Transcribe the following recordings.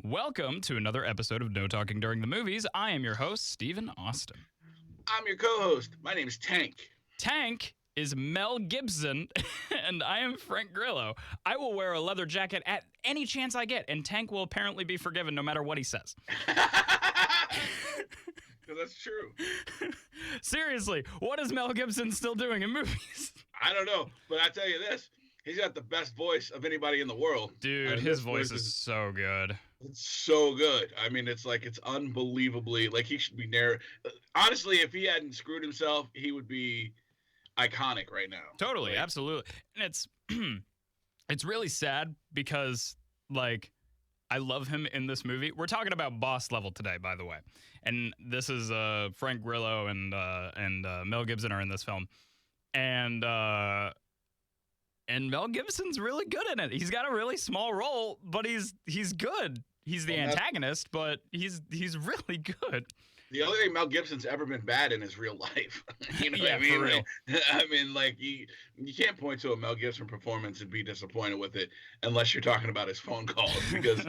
Welcome to another episode of No Talking During the Movies. I am your host, Stephen Austin. I'm your co-host. My name is Tank. Tank is Mel Gibson, and I am Frank Grillo. I will wear a leather jacket at any chance I get, and Tank will apparently be forgiven no matter what he says. That's true. Seriously, what is Mel Gibson still doing in movies? I don't know, but I tell you this. He's got the best voice of anybody in the world. Dude, his voice is so good. It's so good. I mean, it's unbelievably, like, he should be honestly, if he hadn't screwed himself, he would be iconic right now. Totally, absolutely. And it's really sad because, like, I love him in this movie. We're talking about boss level today, by the way. And this is Frank Grillo and Mel Gibson are in this film. And Mel Gibson's really good in it. He's got a really small role, but he's good. He's the antagonist, but he's really good. The only thing Mel Gibson's ever been bad in is real life. You know what I mean? For real. I mean, like, you can't point to a Mel Gibson performance and be disappointed with it unless you're talking about his phone calls, because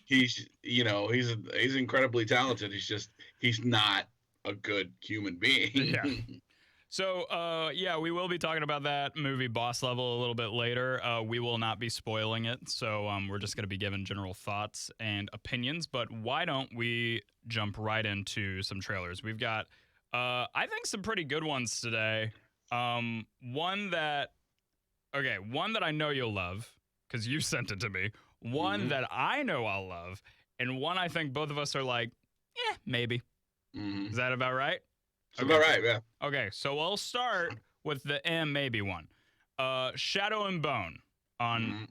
he's incredibly talented. He's not a good human being. Yeah. So, we will be talking about that movie Boss Level a little bit later. We will not be spoiling it, so we're just going to be giving general thoughts and opinions. But why don't we jump right into some trailers? We've got, I think, some pretty good ones today. One that I know you'll love, because you sent it to me. One that I know I'll love, and one I think both of us are like, maybe. Is that about right? That's about right, yeah. Okay, so we'll start with the maybe one. Shadow and Bone on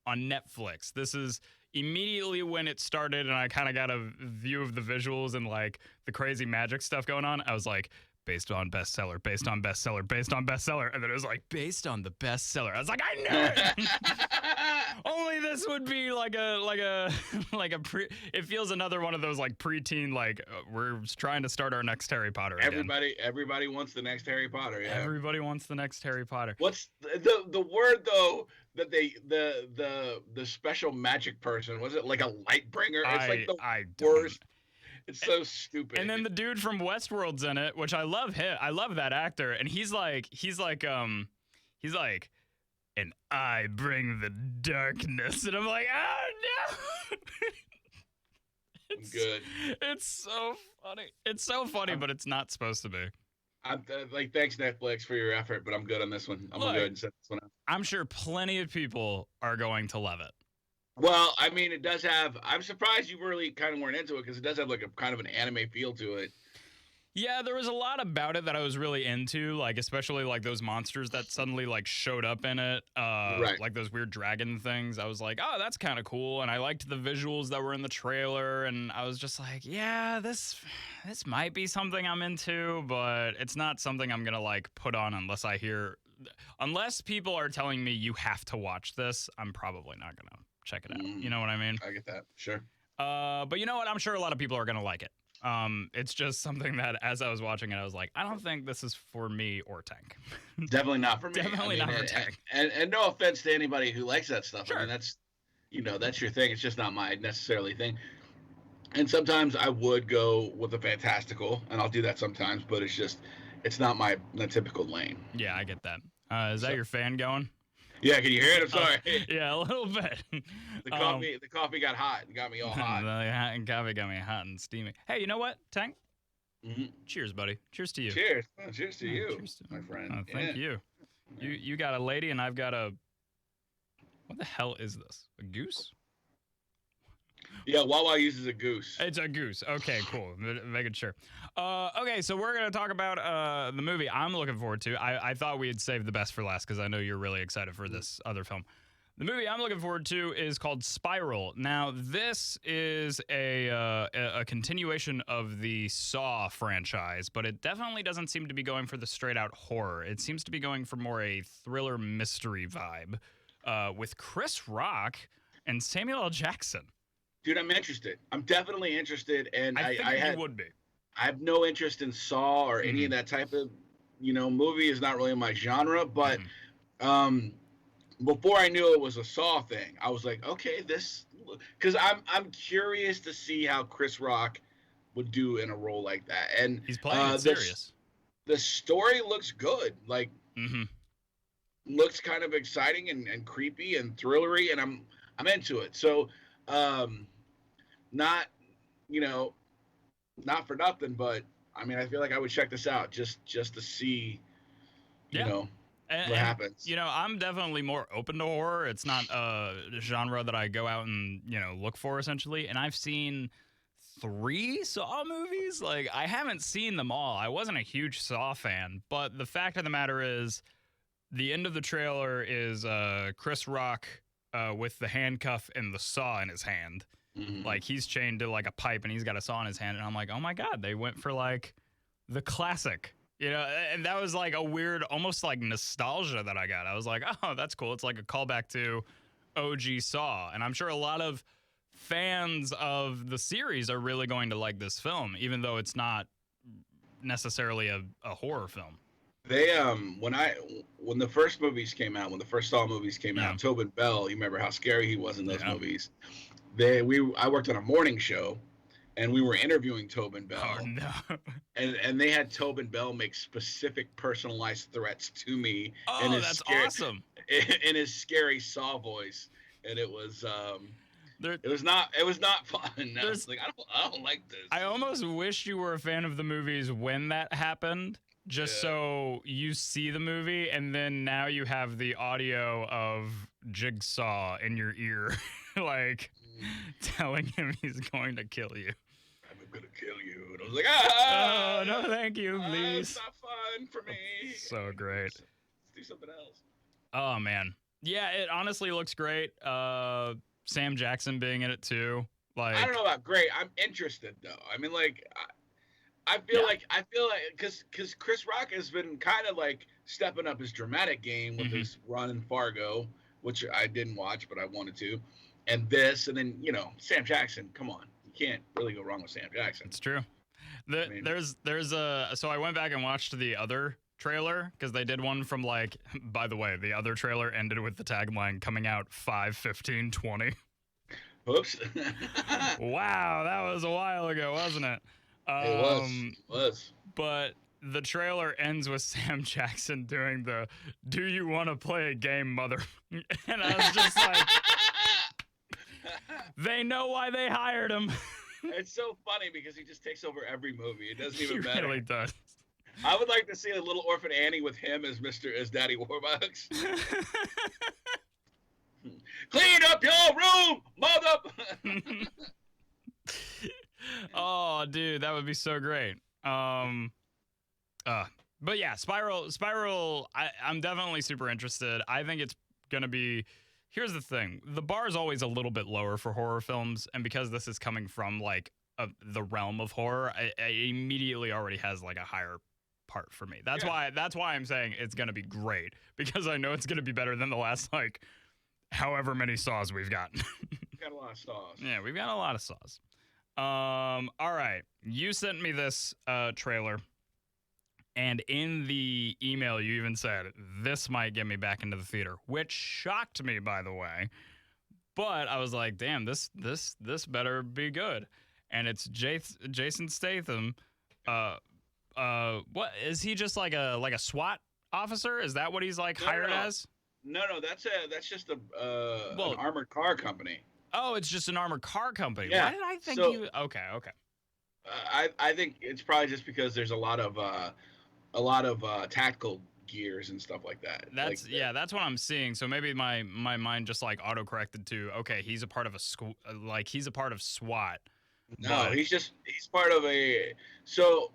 Netflix. This is immediately when it started, and I kind of got a view of the visuals and, like, the crazy magic stuff going on. I was like, based on bestseller, based on bestseller, based on bestseller. And then it was like, based on the bestseller. I was like, I knew it. Only this would be like a it feels another one of those, like, preteen, like, we're trying to start our next Harry Potter again. Everybody wants the next Harry Potter, yeah. Everybody wants the next Harry Potter. What's the word, though, that the special magic person, was it like a light bringer? It's like the worst. It's so stupid. And then the dude from Westworld's in it, which I love him. I love that actor. And he's like, and I bring the darkness. And I'm like, oh no. Good. It's so funny. It's so funny, but it's not supposed to be. I'm like, thanks Netflix for your effort, but I'm good on this one. I'm gonna go ahead and set this one out. I'm sure plenty of people are going to love it. Well, I mean, it does have. I'm surprised you really kind of weren't into it, because it does have, like, a kind of an anime feel to it. Yeah, there was a lot about it that I was really into, like, especially, like, those monsters that suddenly, like, showed up in it, right. Like those weird dragon things. I was like, oh, that's kind of cool, and I liked the visuals that were in the trailer, and I was just like, yeah, this might be something I'm into, but it's not something I'm gonna, like, put on unless people are telling me you have to watch this. I'm probably not gonna check it out. You know what I mean? I get that. Sure. But you know what? I'm sure a lot of people are going to like it. It's just something that, as I was watching it, I was like, I don't think this is for me or Tank. Definitely not for me. Definitely not for Tank. And no offense to anybody who likes that stuff. Sure. I mean, that's your thing. It's just not my necessarily thing. And sometimes I would go with a fantastical, and I'll do that sometimes, but it's not my typical lane. Yeah, I get that. Is that your fan going? Yeah, can you hear it? I'm sorry. Yeah, a little bit. The coffee got hot and got me all hot. The coffee got me hot and steamy. Hey, you know what, Tank? Mm-hmm. Cheers, buddy. Cheers to you. Cheers. Oh, cheers to you, my friend. Thank you. You got a lady, and I've got a... What the hell is this? A goose? Yeah, Wawa uses a goose. It's a goose. Okay, cool. Making sure. Okay, so we're going to talk about the movie I'm looking forward to. I thought we'd save the best for last, because I know you're really excited for this other film. The movie I'm looking forward to is called Spiral. Now, this is a continuation of the Saw franchise, but it definitely doesn't seem to be going for the straight-out horror. It seems to be going for more a thriller mystery vibe with Chris Rock and Samuel L. Jackson. Dude, I'm interested. I'm definitely interested, and I think you would be. I have no interest in Saw or any of that type of, movie. Is not really my genre, but before I knew it was a Saw thing, I was like, okay, this, because I'm curious to see how Chris Rock would do in a role like that, and He's playing it serious. the story looks good, like Mm-hmm. looks kind of exciting and creepy and thrillery, and I'm into it. So, um, not you know, not for nothing, but I mean, I feel like I would check this out just to see, you Yeah. know, And, what happens. you know, I'm definitely more open to horror. It's not a genre that I go out and, you know, look for essentially. And I've seen 3 Saw movies. Like, I haven't seen them all. I wasn't a huge Saw fan, but the fact of the matter is, the end of the trailer is Chris Rock with the handcuff and the saw in his hand. Mhm. Like, he's chained to like a pipe and he's got a saw in his hand. And I'm like, oh my God, they went for like the classic. You know, and that was like a weird, almost like nostalgia that I got. I was like, oh, that's cool. It's like a callback to OG Saw. And I'm sure a lot of fans of the series are really going to like this film, even though it's not necessarily a horror film. They when the first movies came out, when the first Saw movies came Yeah. out, Tobin Bell, you remember how scary he was in those Yeah. movies. I worked on a morning show, and we were interviewing Tobin Bell, Oh, no. and they had Tobin Bell make specific personalized threats to me Oh, that's awesome. in his scary Saw voice, and it was There, it was not fun. I There's- was like, I don't like this. I almost wish you were a fan of the movies when that happened, just Yeah. so you see the movie and then now you have the audio of Jigsaw in your ear, like telling him he's going to kill you. I'm gonna kill you. And I was like, ah, Oh, no, thank you, It's please. not fun for me. So great. Let's do something else. Oh, man. Yeah, it honestly looks great. Sam Jackson being in it too. Like, I don't know about great. I'm interested though. I mean, like, I feel like because Chris Rock has been kind of like stepping up his dramatic game with Mhm. his run in Fargo, which I didn't watch, but I wanted to, and this, and then Sam Jackson. Come on, you can't really go wrong with Sam Jackson. It's true. mean- There's a so I went back and watched the other trailer because they did one from like, by the way, the other trailer ended with the tagline coming out 5/15/20. Oops. Wow, that was a while ago, wasn't it? It was. But the trailer ends with Sam Jackson doing the "Do you want to play a game, mother?" And I was just like, they know why they hired him. It's so funny because he just takes over every movie. It doesn't He even matter. really does. I would like to see a Little Orphan Annie with him as Daddy Warbucks. Clean up your room, mother. Oh, dude, that would be so great. But yeah, Spiral. I'm definitely super interested. I think it's gonna be. Here's the thing: the bar is always a little bit lower for horror films, and because this is coming from like the realm of horror, it immediately already has like a higher part for me. That's why I'm saying it's gonna be great, because I know it's gonna be better than the last like however many Saws we've gotten. We've got a lot of Saws. Yeah, we've got a lot of Saws. All right, you sent me this trailer, and in the email you even said this might get me back into the theater, which shocked me, by the way. But I was like, damn, this better be good. And it's Jason Statham. What is he, just like a SWAT officer? Is that what he's like hired as? No, that's just an armored car company. Oh, it's just an armored car company. Yeah. Why did I think So- you? Okay. I think it's probably just because there's a lot of tactical gears and stuff like that. That's like that's what I'm seeing. So maybe my mind just like auto-corrected to, okay, he's a part of he's a part of SWAT. No, but- he's part of a. So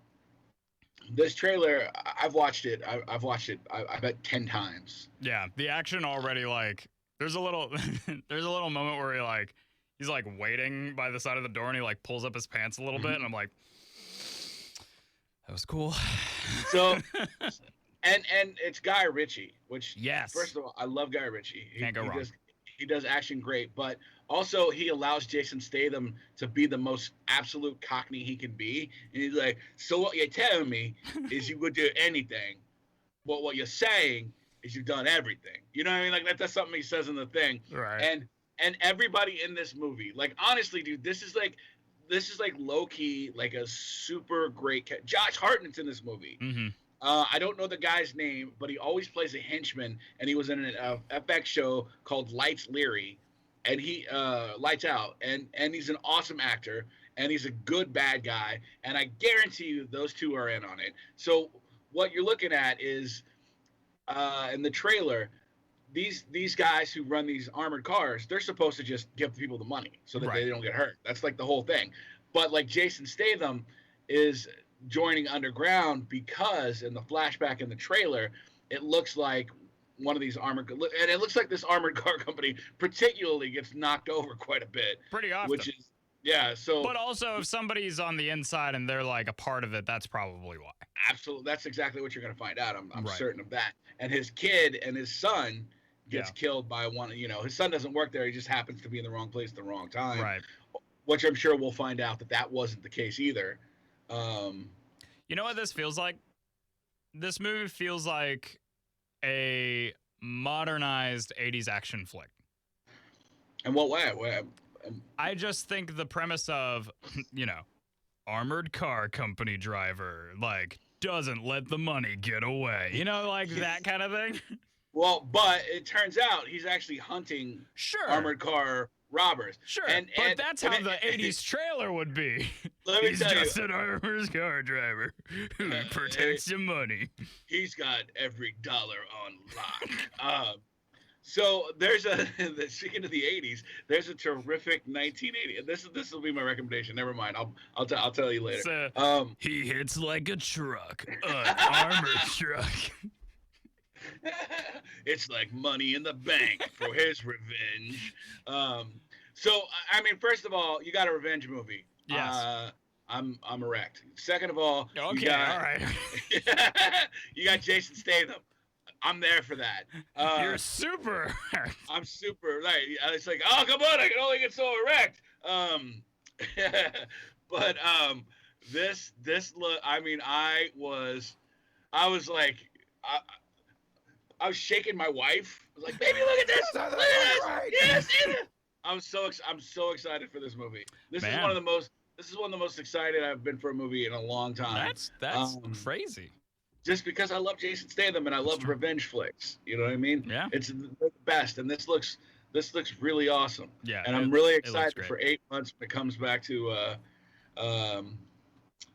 this trailer, I've watched it. I've watched it. I bet 10 times. Yeah, the action already, like, there's a little moment where he's like waiting by the side of the door and he like pulls up his pants a little bit, and I'm like, that was cool. So, and it's Guy Ritchie, which Yes. First of all, I love Guy Ritchie. Can't go wrong. He does action great, but also he allows Jason Statham to be the most absolute cockney he can be. And he's like, so what you're telling me is you would do anything, but what you're saying is you've done everything. You know what I mean? Like that's something he says in the thing. Right. And everybody in this movie, like honestly, dude, this is like low key like a super great. Josh Hartnett's in this movie. Mm-hmm. I don't know the guy's name, but he always plays a henchman, and he was in an FX show called Lights Leary, and he Lights Out, and he's an awesome actor, and he's a good bad guy, and I guarantee you those two are in on it. So what you're looking at is in the trailer, these guys who run these armored cars, they're supposed to just give people the money so that they don't get hurt. That's like the whole thing. But like Jason Statham is joining underground because in the flashback in the trailer, it looks like one of these and it looks like this armored car company particularly gets knocked over quite a bit. Pretty often. Which is, yeah, so. But also, if somebody's on the inside and they're like a part of it, that's probably why. Absolutely. That's exactly what you're going to find out. I'm certain of that. And his kid and his son gets killed by one, his son doesn't work there. He just happens to be in the wrong place at the wrong time. Right. Which I'm sure we'll find out that wasn't the case either. You know what this feels like? This movie feels like a modernized 80s action flick. In what way? I just think the premise of, armored car company driver, like, doesn't let the money get away. Like that kind of thing. Well, but it turns out he's actually hunting armored car robbers. Sure, but that's how the 80s trailer would be. Let me he's tell just an armored car driver who protects your money. He's got every dollar on lock. So speaking of the 80s, there's a terrific 1980. This will be my recommendation. Never mind. I'll tell you later. He hits like a truck, an armored truck. It's like Money in the Bank for his revenge. So I mean, first of all, you got a revenge movie. Yes. I'm erect. Second of all, all right. You got Jason Statham. I'm there for that. You're super. I'm super. Right. It's like, oh, come on, I can only get so erect. But this look. I mean, I was like, I was shaking my wife. I was like, baby, look at this. Look at this. Right. Yes, I'm so excited for this movie. This is one of the most excited I've been for a movie in a long time. That's crazy. Just because I love Jason Statham and I love revenge flicks. You know what I mean? Yeah. It's the best, and this looks really awesome. Yeah. And I'm really excited for 8 months when it comes back to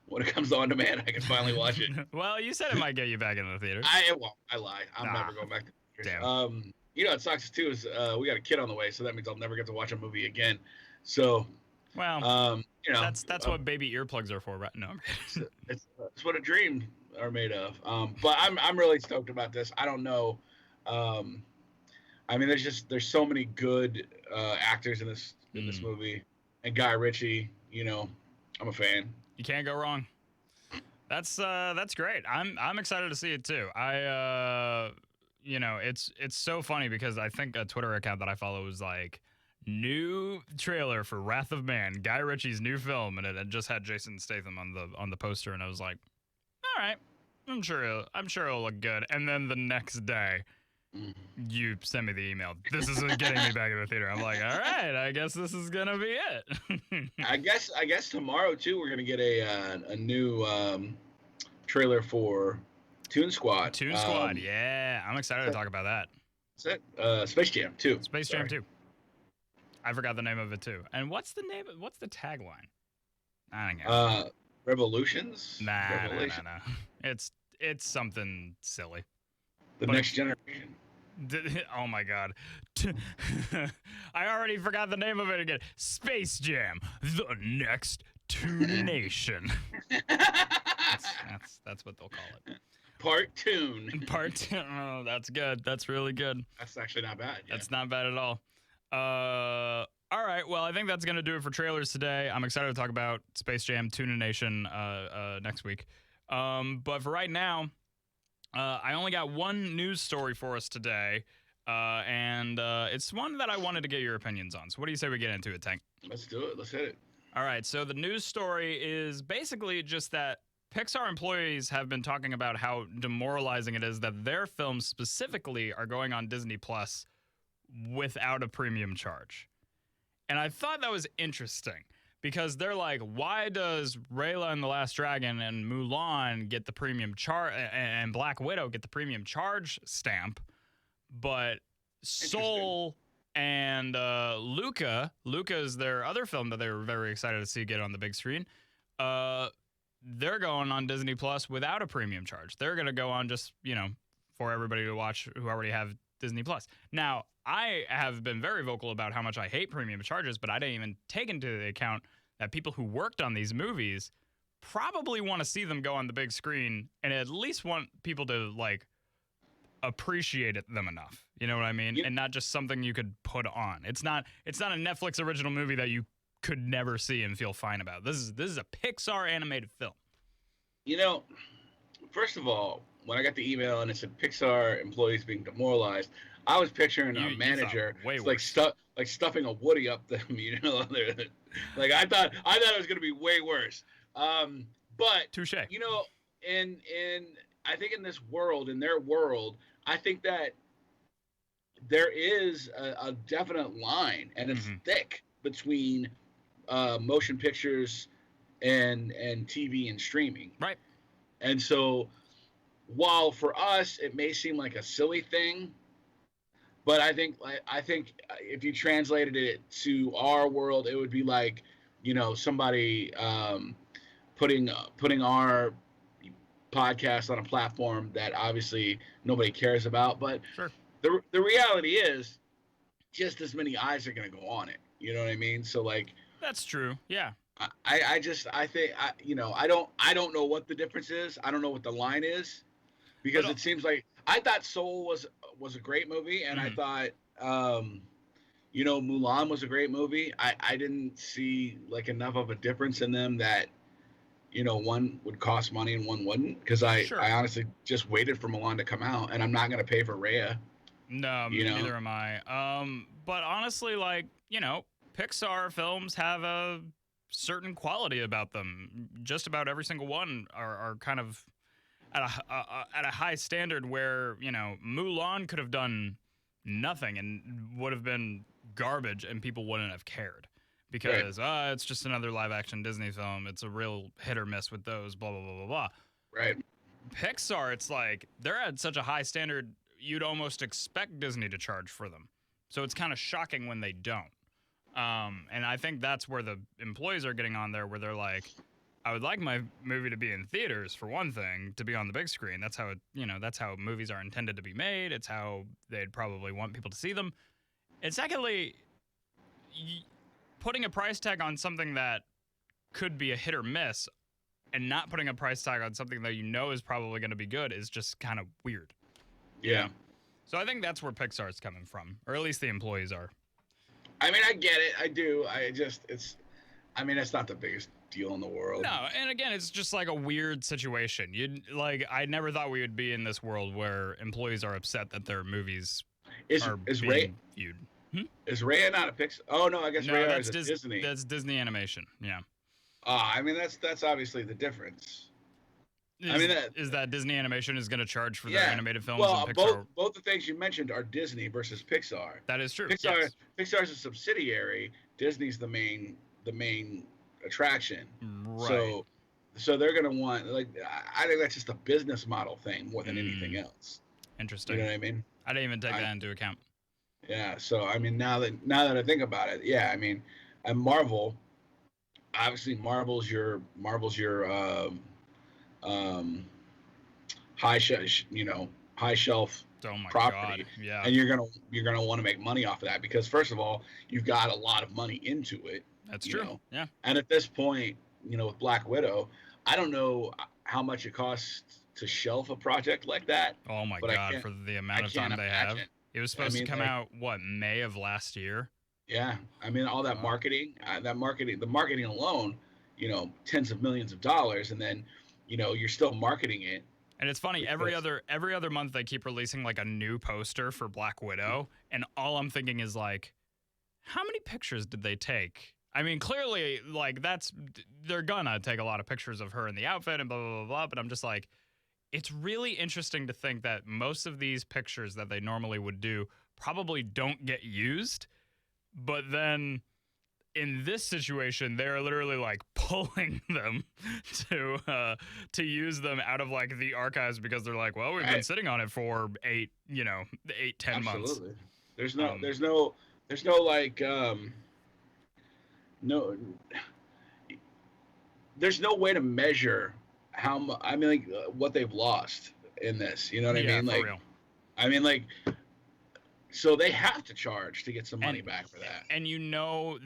when it comes to On Demand, I can finally watch it. Well, you said it might get you back in the theater. I lie. I'm never going back to the theaters. Damn. It sucks too is we got a kid on the way, so that means I'll never get to watch a movie again. So, well, that's what baby earplugs are for, right? No, it's what a dream are made of. But I'm really stoked about this. I don't know. I mean, there's so many good actors in this movie, and Guy Ritchie. I'm a fan. You can't go wrong. That's great. I'm excited to see it too. It's so funny because I think a Twitter account that I follow was like, new trailer for Wrath of Man, Guy Ritchie's new film, and it just had Jason Statham on the poster, and I was like, all right, I'm sure it'll look good. And then the next day, you send me the email. This isn't getting me back in the theater. I'm like, all right, I guess this is gonna be it. I guess tomorrow too we're gonna get a new trailer for Toon Squad. Toon Squad, yeah, I'm excited to talk about that. That's it. Space Jam 2. Space Jam 2. I forgot the name of it too. And what's the tagline? I don't know. Revolutions? Nah. It's something silly. The next generation. Oh my god. I already forgot the name of it again. Space Jam, the next Toon Nation. That's what they'll call it. Part Toon. Oh, that's good. That's really good. That's actually not bad. Yeah. That's not bad at all. All right. Well, I think that's going to do it for trailers today. I'm excited to talk about Space Jam Tuna Nation next week. But for right now, I only got one news story for us today, and it's one that I wanted to get your opinions on. So what do you say we get into it, Tank? Let's do it. Let's hit it. All right. So the news story is basically just that Pixar employees have been talking about how demoralizing it is that their films specifically are going on Disney Plus without a premium charge. And I thought that was interesting because they're like, why does Rayla and the Last Dragon and Mulan get the premium charge and Black Widow get the premium charge stamp, but Soul and Luca is their other film that they were very excited to see get on the big screen. They're going on Disney Plus without a premium charge. They're going to go on just, for everybody to watch who already have Disney Plus. Now, I have been very vocal about how much I hate premium charges, but I didn't even take into the account that people who worked on these movies probably want to see them go on the big screen and at least want people to, appreciate them enough. You know what I mean? And not just something you could put on. It's not a Netflix original movie that you could never see and feel fine about. This is a Pixar animated film. First of all, when I got the email and it said Pixar employees being demoralized, I was picturing a manager stuffing a Woody up them. I thought it was going to be way worse. But touche. And I think in their world, I think that there is a definite line, and it's thick between motion pictures and TV and streaming. Right. And so while for us it may seem like a silly thing, but I think if you translated it to our world, it would be like, somebody putting our podcast on a platform that obviously nobody cares about, but sure. The reality is just as many eyes are going to go on it. You know what I mean? So that's true. Yeah. I don't know what the difference is. I don't know what the line is, because it seems like I thought Soul was a great movie, and I thought Mulan was a great movie. I didn't see enough of a difference in them that one would cost money and one wouldn't, because I honestly just waited for Mulan to come out, and I'm not going to pay for Raya. No, neither am I. But honestly, Pixar films have a certain quality about them. Just about every single one are kind of at a high standard where, Mulan could have done nothing and would have been garbage and people wouldn't have cared. Because it's just another live-action Disney film. It's a real hit or miss with those, blah, blah, blah, blah, blah. Right. Pixar, it's like they're at such a high standard, you'd almost expect Disney to charge for them. So it's kind of shocking when they don't. And I think that's where the employees are getting on there, where they're like, I would like my movie to be in theaters, for one thing, to be on the big screen. That's how that's how movies are intended to be made. It's how they'd probably want people to see them. And secondly, putting a price tag on something that could be a hit or miss and not putting a price tag on something that is probably going to be good is just kind of weird. Yeah. So I think that's where Pixar is coming from, or at least the employees are. I mean, I get it. I do. It's not the biggest deal in the world. No, and again, it's just a weird situation. I never thought we would be in this world where employees are upset that their movies are being viewed. Is Raya not a Pixar? Oh no, I guess Raya is Disney. That's Disney Animation. Yeah. That's obviously the difference. Is that Disney Animation is going to charge for their animated films? Well, and Pixar? both the things you mentioned are Disney versus Pixar. That is true. Pixar's a subsidiary. Disney's the main attraction. Right. So they're going to want I think that's just a business model thing more than anything else. Interesting. You know what I mean? I didn't even take that into account. Yeah. So now that I think about it, yeah. And Marvel, obviously Marvel's your high shelf property. God. Yeah. And you're gonna want to make money off of that, because first of all, you've got a lot of money into it. That's true. Yeah. And at this point, with Black Widow, I don't know how much it costs to shelf a project like that. Oh my God, for the amount of time they have. It was supposed to come out May of last year. Yeah. All that marketing, the marketing alone, tens of millions of dollars, and then you're still marketing it. And it's funny, every other month they keep releasing a new poster for Black Widow, and all I'm thinking is how many pictures did they take I mean, clearly, like, they're gonna take a lot of pictures of her in the outfit and blah, blah, blah, blah. But I'm just like, it's really interesting to think that most of these pictures that they normally would do probably don't get used. But then in this situation, they're literally like pulling them to use them out of like the archives because they're like, well, we've been sitting on it for 10 months. Absolutely. There's no like no there's no way to measure how much, I mean, like what they've lost in this. You know what I mean? For Like, real. I mean, like, so they have to charge to get some money back for that. And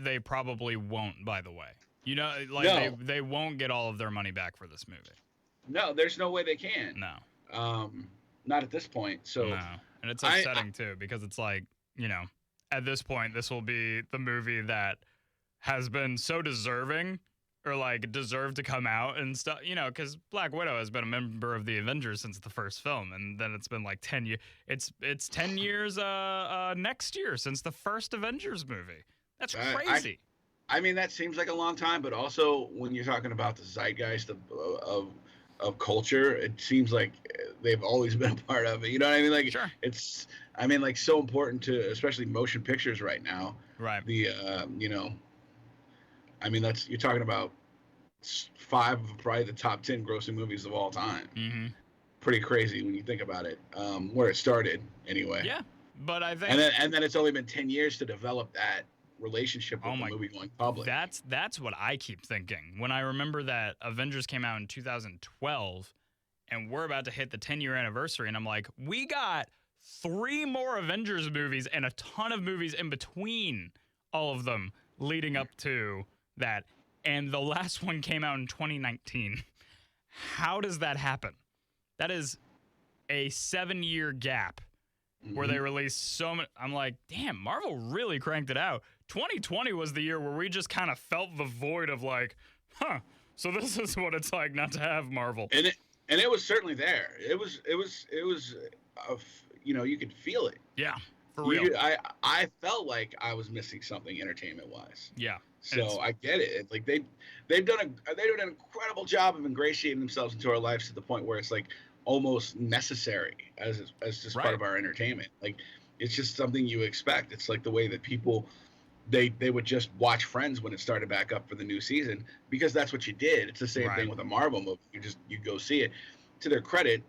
they probably won't, by the way. Like No. they won't get all of their money back for this movie. No, there's no way they can. No. Not at this point. So no. And it's upsetting too, because it's like, at this point, this will be the movie that has been so deserving or like deserved to come out and stuff, because Black Widow has been a member of the Avengers since the first film, and then it's been like 10 years. It's 10 years next year since the first Avengers movie. That's crazy. I mean, that seems like a long time, but also when you're talking about the zeitgeist of culture, it seems like they've always been a part of it. You know what I mean? Like, sure. It's, I mean, like, so important to, especially motion pictures right now. Right. The, I mean, you're talking about 5 of probably the top 10 grossing movies of all time. Mm-hmm. Pretty crazy when you think about it, where it started anyway. Yeah, but I think, and then it's only been 10 years to develop that relationship with the movie going public. That's what I keep thinking when I remember that Avengers came out in 2012, and we're about to hit the 10-year anniversary, and I'm like, we got 3 more Avengers movies and a ton of movies in between all of them leading up to that, and the last one came out in 2019. How does that happen? That is a 7-year gap where they released so many. I'm like, damn, Marvel really cranked it out. 2020 was the year where we just kind of felt the void of like, so this is what it's like not to have Marvel. And it was certainly there. It was you could feel it. Yeah, for real. I felt like I was missing something entertainment wise. Yeah. So I get it. Like they've done an incredible job of ingratiating themselves into our lives to the point where it's like almost necessary as just part of our entertainment. Like it's just something you expect. It's like the way that people they would just watch Friends when it started back up for the new season because that's what you did. It's the same thing with a Marvel movie. You go see it. To their credit,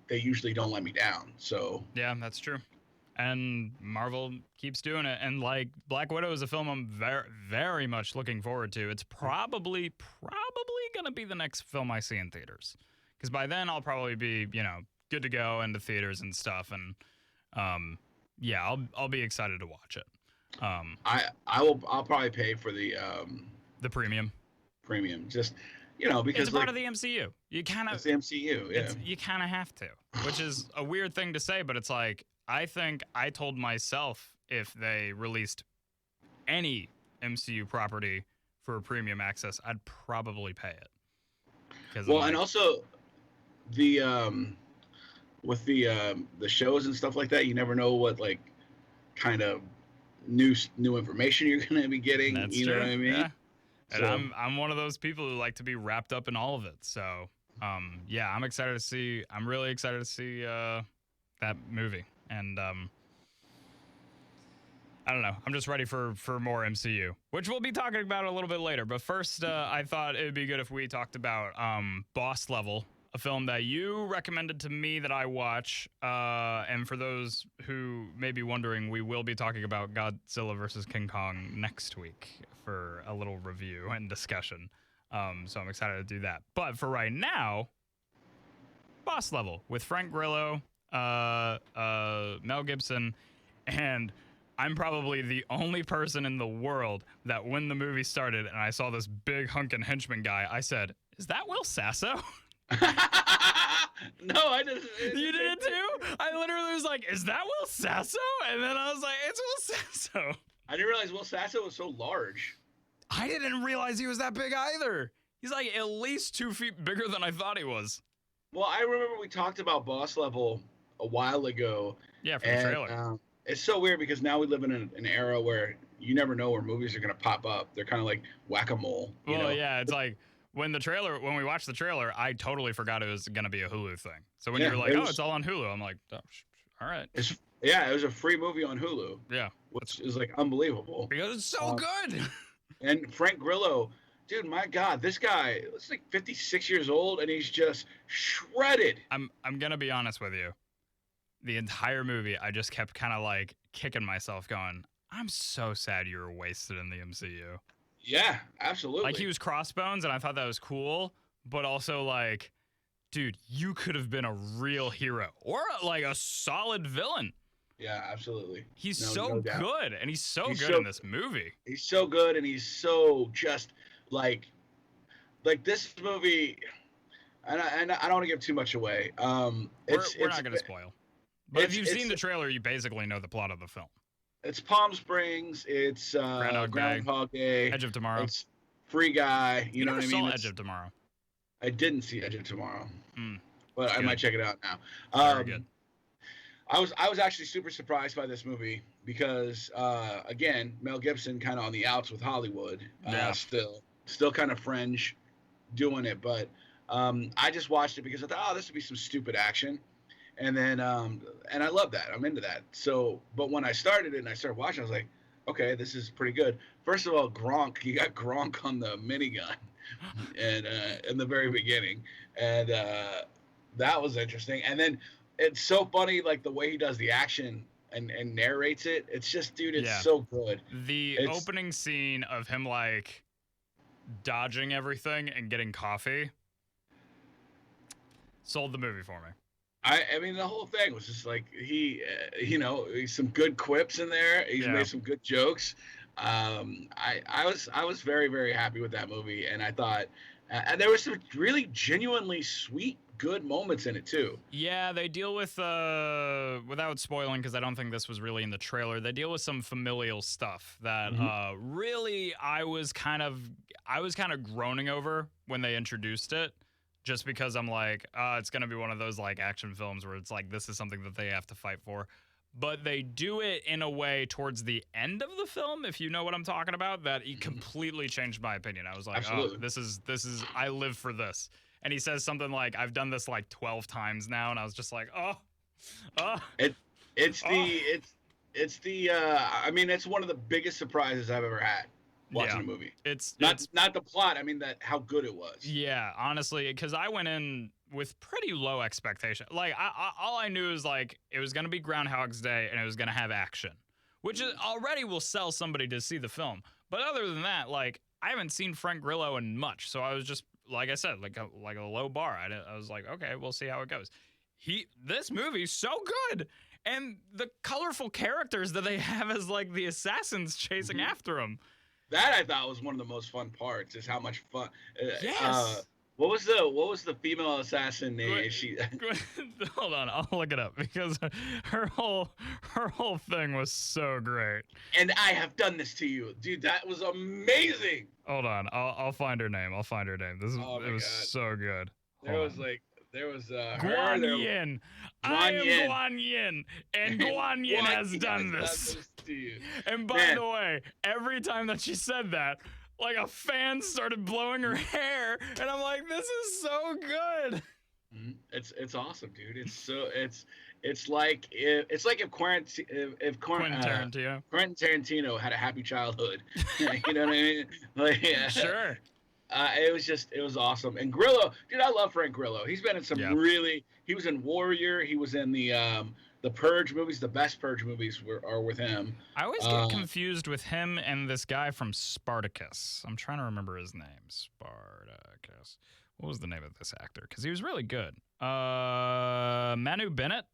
they usually don't let me down. So yeah, that's true. And Marvel keeps doing it. And like Black Widow is a film I'm very, very much looking forward to. It's probably going to be the next film I see in theaters. Because by then I'll probably be, good to go into theaters and stuff. And I'll be excited to watch it. I'll probably pay for the premium. Just because it's part of the MCU. You kind of it's the MCU. Yeah, you kind of have to, which is a weird thing to say, but it's like I think I told myself if they released any MCU property for premium access, I'd probably pay it. Well, and also the with the shows and stuff like that, you never know what like kind of new information you're going to be getting. That's you true. know what I mean? Yeah. So, and I'm one of those people who like to be wrapped up in all of it. So I'm excited to see. I'm really excited to see that movie. And I don't know. I'm just ready for more MCU, which we'll be talking about a little bit later. But first, I thought it would be good if we talked about Boss Level, a film that you recommended to me that I watch. And for those who may be wondering, we will be talking about Godzilla vs. King Kong next week for a little review and discussion. So I'm excited to do that. But for right now, Boss Level with Frank Grillo, Mel Gibson, and I'm probably the only person in the world that when the movie started and I saw this big hunkin' henchman guy, I said, "Is that Will Sasso?" No, I didn't. You did it too? I literally was like, "Is that Will Sasso?" And then I was like, "It's Will Sasso." I didn't realize Will Sasso was so large. I didn't realize he was that big either. He's like at least 2 feet bigger than I thought he was. Well, I remember we talked about Boss Level a while ago. Yeah, from the trailer. It's so weird because now we live in an era where, you never know where movies are gonna pop up. They're kind of like whack-a-mole. You know? Yeah, it's like when we watched the trailer, I totally forgot it was gonna be a Hulu thing. So when Yeah, you were like, it's all on Hulu, I'm like, oh, all right. It was a free movie on Hulu. Yeah, which is like unbelievable because it's so good. And Frank Grillo, dude, my God, this guy looks like 56 years old, and he's just shredded. I'm gonna be honest with you. The entire movie, I just kept kind of like kicking myself, going, I'm so sad you were wasted in the MCU. Yeah, absolutely. Like, he was Crossbones, and I thought that was cool, but also like, dude, you could have been a real hero or like a solid villain. Yeah, absolutely. He's so good, and he's good in this movie. He's so good, and he's so just like this movie. And I don't want to give too much away. We're not going to spoil. But if you've seen the trailer, you basically know the plot of the film. It's Palm Springs. It's Groundhog Day. Edge of Tomorrow. It's Free Guy. You know what I mean? Edge of Tomorrow. I didn't see Edge of Tomorrow, but I good. might check it out now. Very good. I was actually super surprised by this movie because again, Mel Gibson kind of on the outs with Hollywood. Still kind of fringe doing it, but I just watched it because I thought, this would be some stupid action. And then, and I love that. I'm into that. So, but when I started it and I started watching, I was like, okay, this is pretty good. First of all, Gronk, you got Gronk on the minigun, and in the very beginning, and that was interesting. And then it's so funny, like the way he does the action and narrates it. It's just, dude, it's so good. The opening scene of him like dodging everything and getting coffee sold the movie for me. I mean, the whole thing was just like he's some good quips in there. He's made some good jokes. I was very, very happy with that movie, and I thought, and there was some really genuinely sweet, good moments in it too. Yeah, they deal with without spoiling, because I don't think this was really in the trailer. They deal with some familial stuff that really I was kind of groaning over when they introduced it. Just because I'm like, it's going to be one of those like action films where it's like, this is something that they have to fight for. But they do it in a way towards the end of the film, if you know what I'm talking about, that it completely changed my opinion. I was like, absolutely. This is, I live for this. And he says something like, I've done this like 12 times now. And I was just like, It's one of the biggest surprises I've ever had. Watching a movie. It's not the plot. I mean how good it was. Yeah, honestly, because I went in with pretty low expectation. Like all I knew is like it was gonna be Groundhog's Day and it was gonna have action, which already will sell somebody to see the film. But other than that, like I haven't seen Frank Grillo in much, so I was just like I said, like a low bar. I was like, okay, we'll see how it goes. This movie's so good. And the colorful characters that they have as like the assassins chasing after him. That I thought was one of the most fun parts. Is how much fun. Yes. What was the female assassin name? Hold on, I'll look it up because her whole thing was so great. And I have done this to you, dude. That was amazing. Hold on, I'll find her name. It was so good. There was Guan Yin. I am Guan Yin, and Guan Yin has done this to you. And by the way, every time that she said that, like a fan started blowing her hair, and I'm like, this is so good. It's awesome, dude. It's like if Quentin Tarantino had a happy childhood. You know what I mean? Like, sure. It was awesome. And Grillo, dude, I love Frank Grillo. He's been in some he was in Warrior. He was in the Purge movies. The best Purge movies are with him. I always get confused with him and this guy from Spartacus. I'm trying to remember his name. Spartacus. What was the name of this actor? Because he was really good. Manu Bennett.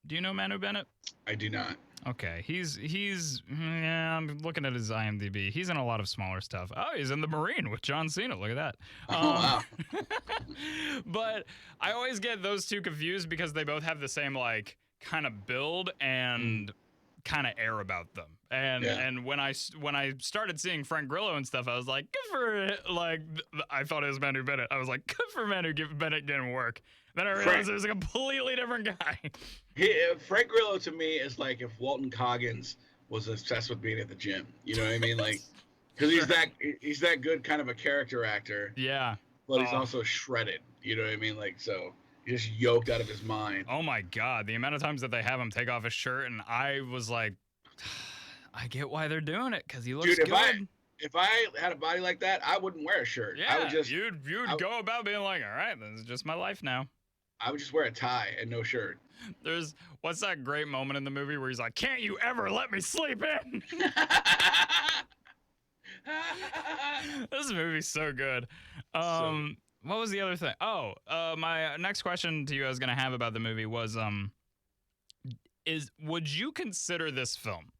Do you know Manu Bennett? I do not. Okay, I'm looking at his IMDb. He's in a lot of smaller stuff. Oh, he's in The Marine with John Cena. Look at that. Wow. But I always get those two confused because they both have the same like kind of build and kind of air about them. And when I started seeing Frank Grillo and stuff, I was like, good for it. Like I thought it was Manu Bennett. I was like, good for Manu Bennett getting work. Then I realized it was a completely different guy. Frank Grillo to me is like if Walton Goggins was obsessed with being at the gym. You know what I mean? Like, because he's that good kind of a character actor. Yeah. But he's also shredded. You know what I mean? Like, so he's just yoked out of his mind. Oh my God, the amount of times that they have him take off his shirt, and I was like, I get why they're doing it, because he looks good. If I had a body like that, I wouldn't wear a shirt. Yeah, I would just you'd go about being like, all right, this is just my life now. I would just wear a tie and no shirt. What's that great moment in the movie where he's like, can't you ever let me sleep in? This movie's so good. What was the other thing? My next question to you I was gonna have about the movie was would you consider this film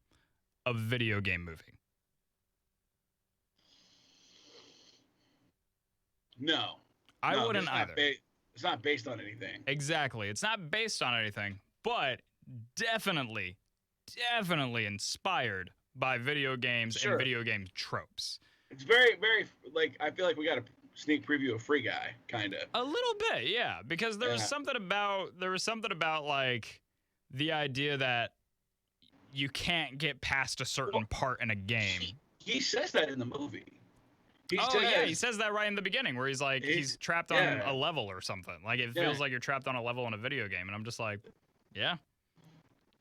a video game movie? No. I wouldn't either. It's not based on anything. Exactly. It's not based on anything, but definitely inspired by video games and video game tropes. It's very, very, like, I feel like we got a sneak preview of Free Guy, kind of. A little bit, yeah, because there was something about like the idea that you can't get past a certain part in a game. He says that in the movie. He says that right in the beginning, where he's like, he's trapped on a level or something. Like, it feels like you're trapped on a level in a video game, and I'm just like, yeah.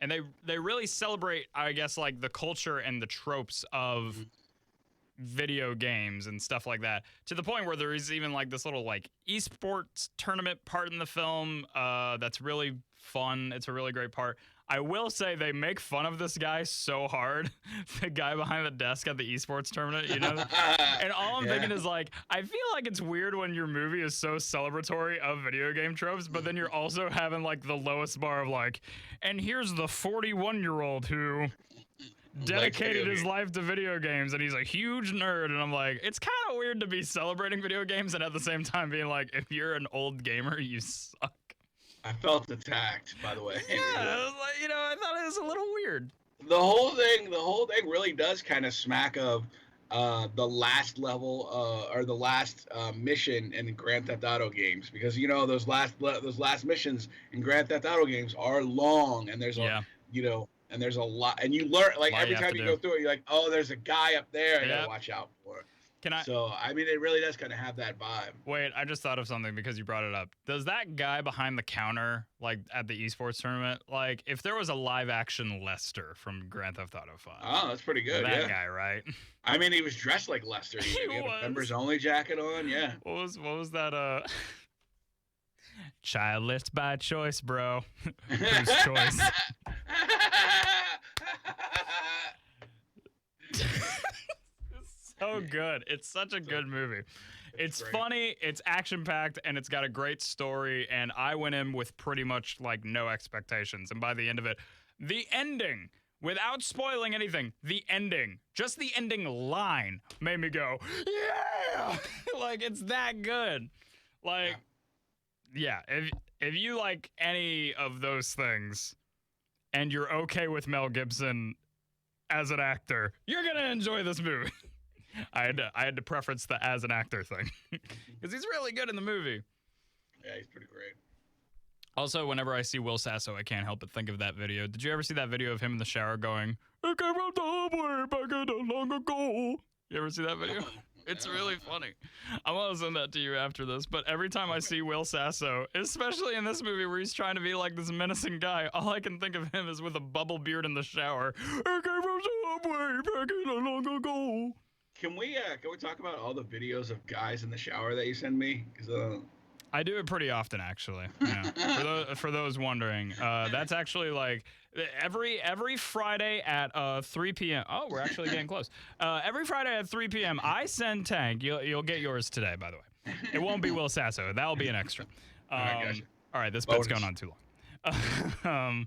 And they really celebrate, I guess, like the culture and the tropes of video games and stuff like that, to the point where there is even like this little like esports tournament part in the film that's really fun. It's a really great part. I will say they make fun of this guy so hard, the guy behind the desk at the esports tournament, you know? And all I'm thinking is like, I feel like it's weird when your movie is so celebratory of video game tropes, but then you're also having like the lowest bar of like, and here's the 41-year-old who dedicated his life to video games, and he's a huge nerd. And I'm like, it's kind of weird to be celebrating video games and at the same time being like, if you're an old gamer, you suck. I felt attacked, by the way. Yeah, I was like, I thought it was a little weird. The whole thing really does kind of smack of the last level or the last mission in Grand Theft Auto games, because those last missions in Grand Theft Auto games are long, and there's and there's a lot, and you learn, like, every time you go through it, you're like, oh, there's a guy up there I gotta watch out for. So, I mean, it really does kind of have that vibe. Wait, I just thought of something because you brought it up. Does that guy behind the counter, like, at the esports tournament, like, if there was a live-action Lester from Grand Theft Auto 5. Oh, that's pretty good, that guy, right? I mean, he was dressed like Lester. He had a members-only jacket on, yeah. What was that, Childless by choice, bro. Whose choice? So good. It's such a good movie. It's funny, it's action-packed, and it's got a great story, and I went in with pretty much, like, no expectations. And by the end of it, the ending, without spoiling anything, just the ending line made me go, yeah! Like, it's that good. Like, yeah, if you like any of those things, and you're okay with Mel Gibson as an actor, you're gonna enjoy this movie. I had to preference the as an actor thing because he's really good in the movie. Yeah, he's pretty great. Also, whenever I see Will Sasso, I can't help but think of that video. Did you ever see that video of him in the shower going, "I came from the hallway back in long ago"? You ever see that video? It's really funny. I want to send that to you after this, but every time I see Will Sasso, especially in this movie where he's trying to be like this menacing guy, all I can think of him is with a bubble beard in the shower. "I came from the hallway back in long ago." Can we talk about all the videos of guys in the shower that you send me? I do it pretty often, actually. Yeah. For those wondering, that's actually like every Friday at 3 p.m. Oh, we're actually getting close. Every Friday at 3 p.m. I send Tank. You'll get yours today, by the way. It won't be Will Sasso. That'll be an extra. All right, gotcha. All right, this bit's going on too long.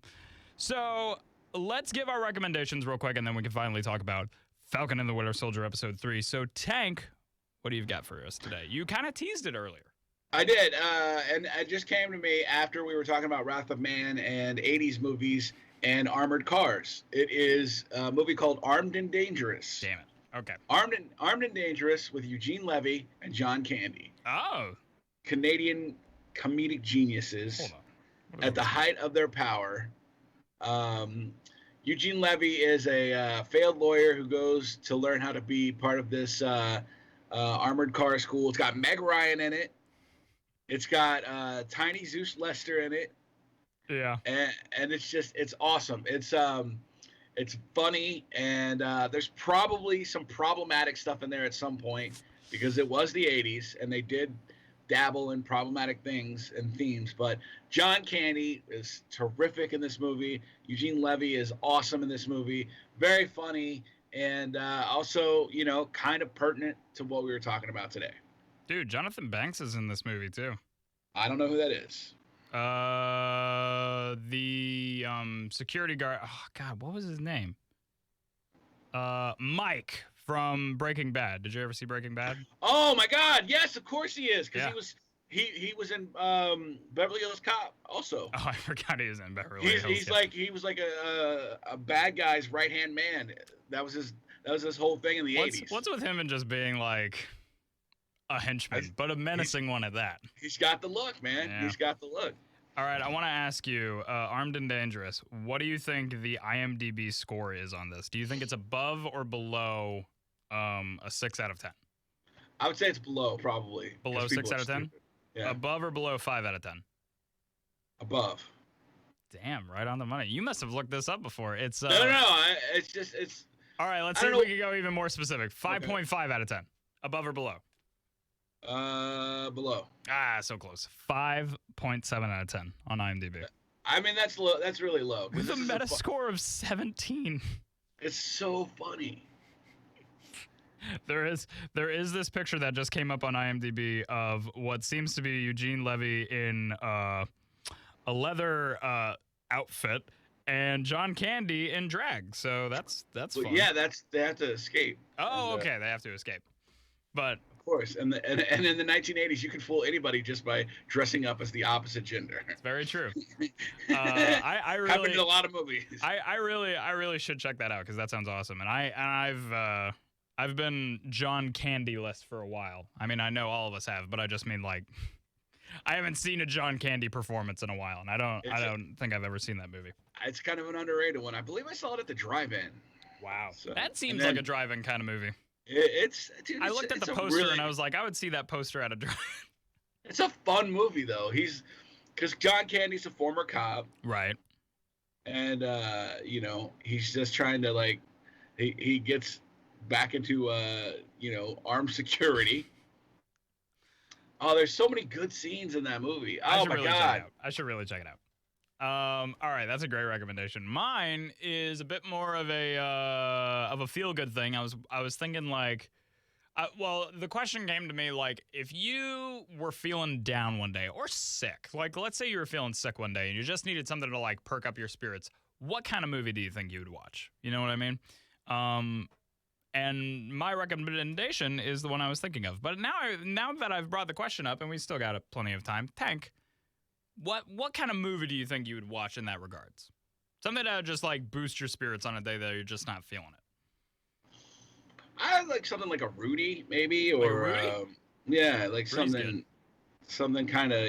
So let's give our recommendations real quick, and then we can finally talk about Falcon and the Winter Soldier episode 3. So Tank, what do you got for us today? You kind of teased it earlier. I did, and it just came to me after we were talking about Wrath of Man and 80s movies and armored cars. It is a movie called Armed and Dangerous. Damn it. Okay. Armed and Dangerous with Eugene Levy and John Candy. Oh. Canadian comedic geniuses at the height of their power. Eugene Levy is a failed lawyer who goes to learn how to be part of this armored car school. It's got Meg Ryan in it. It's got Tiny Zeus Lester in it. Yeah. And it's awesome. It's funny, and there's probably some problematic stuff in there at some point because it was the 80s and they did dabble in problematic things and themes. But John Candy is terrific in this movie. Eugene Levy is awesome in this movie. Very funny, and also, kind of pertinent to what we were talking about today. Dude, Jonathan Banks is in this movie too. I don't know who that is. The security guard. Oh God, what was his name? Mike from Breaking Bad. Did you ever see Breaking Bad? Oh my God, yes, of course he is, because Yeah. he was in Beverly Hills Cop also. Oh, I forgot he was in Beverly Hills. He was like a bad guy's right hand man. That was his whole thing in the 80s. What's with him and just being like a henchman, but a menacing one at that? He's got the look, man. Yeah. He's got the look. All right, I want to ask you, Armed and Dangerous, what do you think the IMDb score is on this? Do you think it's above or below a 6 out of 10? I would say it's below, probably. Below 6 out of 10? Yeah. Above or below 5 out of 10? Above. Damn, right on the money. You must have looked this up before. It's No. It's. All right, let's see if we can go even more specific. 5.5 out of 10. Above or below? Below. Ah, so close. 5.7 out of 10 on IMDb. I mean, that's low. That's really low. With a Metascore of 17. It's so funny. There is this picture that just came up on IMDb of what seems to be Eugene Levy in a leather outfit and John Candy in drag. So that's fun. Yeah, they have to escape. Oh, okay, they have to escape. But of course, and in the 1980s, you could fool anybody just by dressing up as the opposite gender. It's very true. I really happened in a lot of movies. I really should check that out because that sounds awesome. And I've been John Candy-less for a while. I mean, I know all of us have, but I just mean like I haven't seen a John Candy performance in a while, and I don't think I've ever seen that movie. It's kind of an underrated one. I believe I saw it at the drive-in. Wow, so, that seems like a drive-in kind of movie. I looked at the poster and I was like, I would see that poster at a drive. It's a fun movie though. Because John Candy's a former cop, right? And he's just trying to he gets back into armed security. Oh, there's so many good scenes in that movie. Oh my God, I should really check it out. All right, that's a great recommendation. Mine is a bit more of a feel-good thing. I was thinking the question came to me like, if you were feeling down one day or sick, like let's say you were feeling sick one day and you just needed something to like perk up your spirits, what kind of movie do you think you would watch? You know what I mean? And my recommendation is the one I was thinking of. But now that I've brought the question up and we still got plenty of time, Tank. What kind of movie do you think you would watch in that regards? Something that would just like boost your spirits on a day that you're just not feeling it. I like something like a Rudy, maybe, or like Rudy's something kind of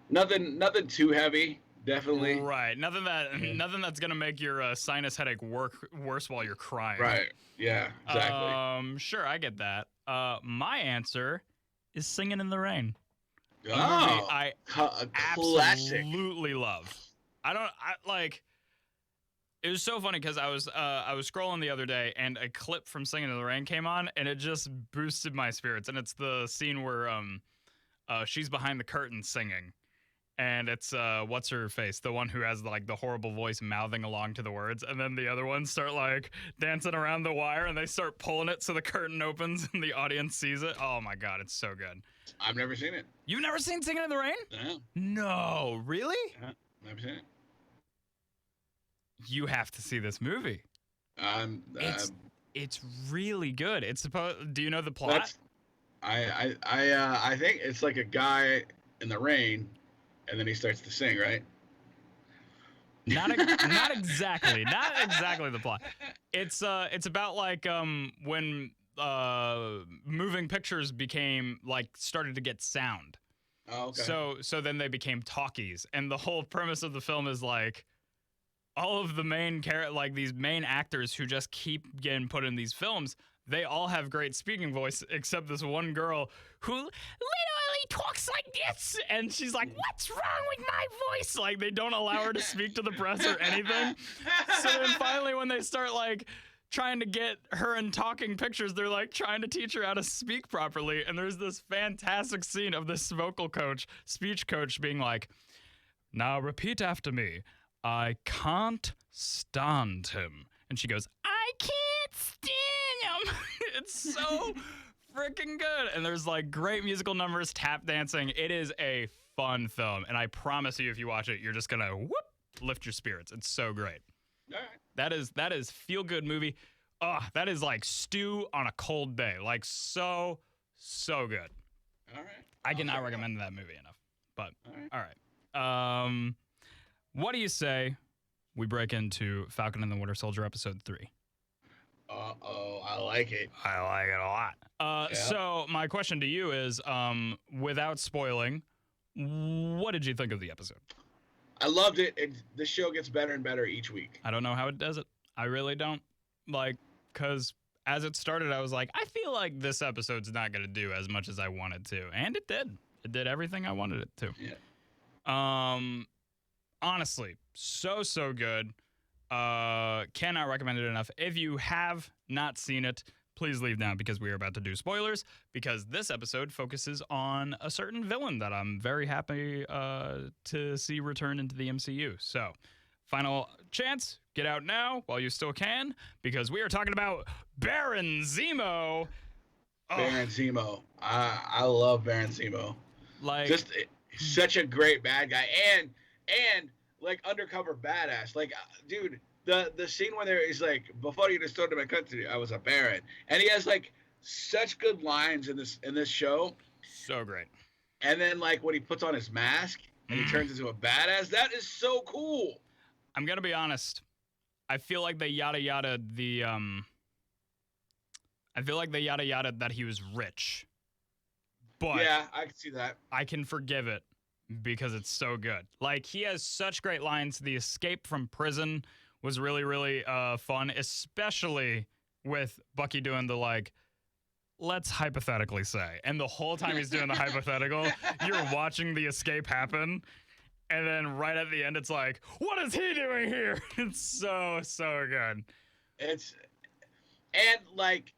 nothing too heavy, definitely. Right, nothing that's gonna make your sinus headache worse while you're crying. Right. Yeah. Exactly. Sure, I get that. My answer is Singing in the Rain. Oh, I classic. Absolutely love. It was so funny because I was scrolling the other day and a clip from Singing in the Rain came on and it just boosted my spirits. And it's the scene where she's behind the curtain singing, and it's what's her face, the one who has like the horrible voice mouthing along to the words, and then the other ones start like dancing around the wire and they start pulling it so the curtain opens and the audience sees it. Oh my God, it's so good. I've never seen it. You've never seen Singing in the Rain? No. No, really? Never seen it. You have to see this movie. It's really good. It's supposed. Do you know the plot? I think it's like a guy in the rain, and then he starts to sing, right? Not exactly. Not exactly the plot. It's about like when moving pictures started to get sound. Oh, okay. So then they became talkies, and the whole premise of the film is like all of the main these main actors who just keep getting put in these films, they all have great speaking voice, except this one girl who literally talks like this, and she's like, "What's wrong with my voice?" Like, they don't allow her to speak to the press or anything. So then finally, when they start like trying to get her in talking pictures, they're like trying to teach her how to speak properly. And there's this fantastic scene of this speech coach being like, "Now repeat after me. I can't stand him." And she goes, "I can't stand him." It's so freaking good. And there's like great musical numbers, tap dancing. It is a fun film. And I promise you, if you watch it, you're just going to lift your spirits. It's so great. All right. That is feel good movie. That is like stew on a cold day. Like so good. All right. I cannot recommend that movie enough. But all right. What do you say we break into Falcon and the Winter Soldier episode 3? I like it. I like it a lot. So my question to you is, without spoiling, what did you think of the episode? I loved it. The show gets better and better each week. I don't know how it does it. I really don't. Like, because as it started, I was like, I feel like this episode's not going to do as much as I wanted to. And it did. It did everything I wanted it to. Yeah. Honestly, so good. Cannot recommend it enough. If you have not seen it, please leave now, because we are about to do spoilers, because this episode focuses on a certain villain that I'm very happy to see return into the MCU. So, final chance, get out now while you still can, because we are talking about Baron Zemo. Baron Zemo. I love Baron Zemo. Like, just such a great bad guy, and like undercover badass. Like, dude, the scene where he's like, "Before you restored to my country, I was a baron," and he has like such good lines in this show. So great. And then like when he puts on his mask and he turns into a badass, that is so cool. I'm gonna be honest. I feel like they yada yada that he was rich. But yeah, I can see that. I can forgive it because it's so good. Like, he has such great lines. The escape from prison was really, really fun, especially with Bucky doing the, like, let's hypothetically say. And the whole time he's doing the hypothetical, you're watching the escape happen. And then right at the end, it's like, what is he doing here? It's so good. And like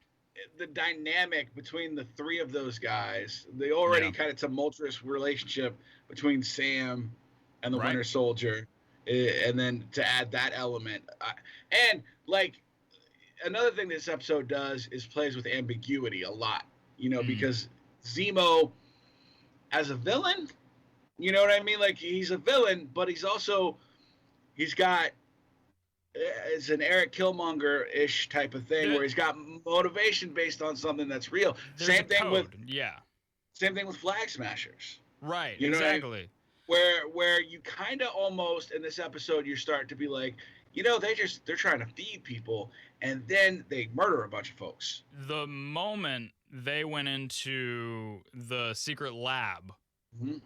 the dynamic between the three of those guys, the already kind of tumultuous relationship between Sam and the Winter Soldier, and then to add that element. And like another thing this episode does is plays with ambiguity a lot, because Zemo as a villain, you know what I mean? Like, he's a villain, but he's got, it's an Eric Killmonger-ish type of thing, where he's got motivation based on something that's real. Same thing with Flag Smashers. Right, you know exactly. What I mean? Where you kind of almost, in this episode, you start to be like, they're trying to feed people, and then they murder a bunch of folks. The moment they went into the secret lab,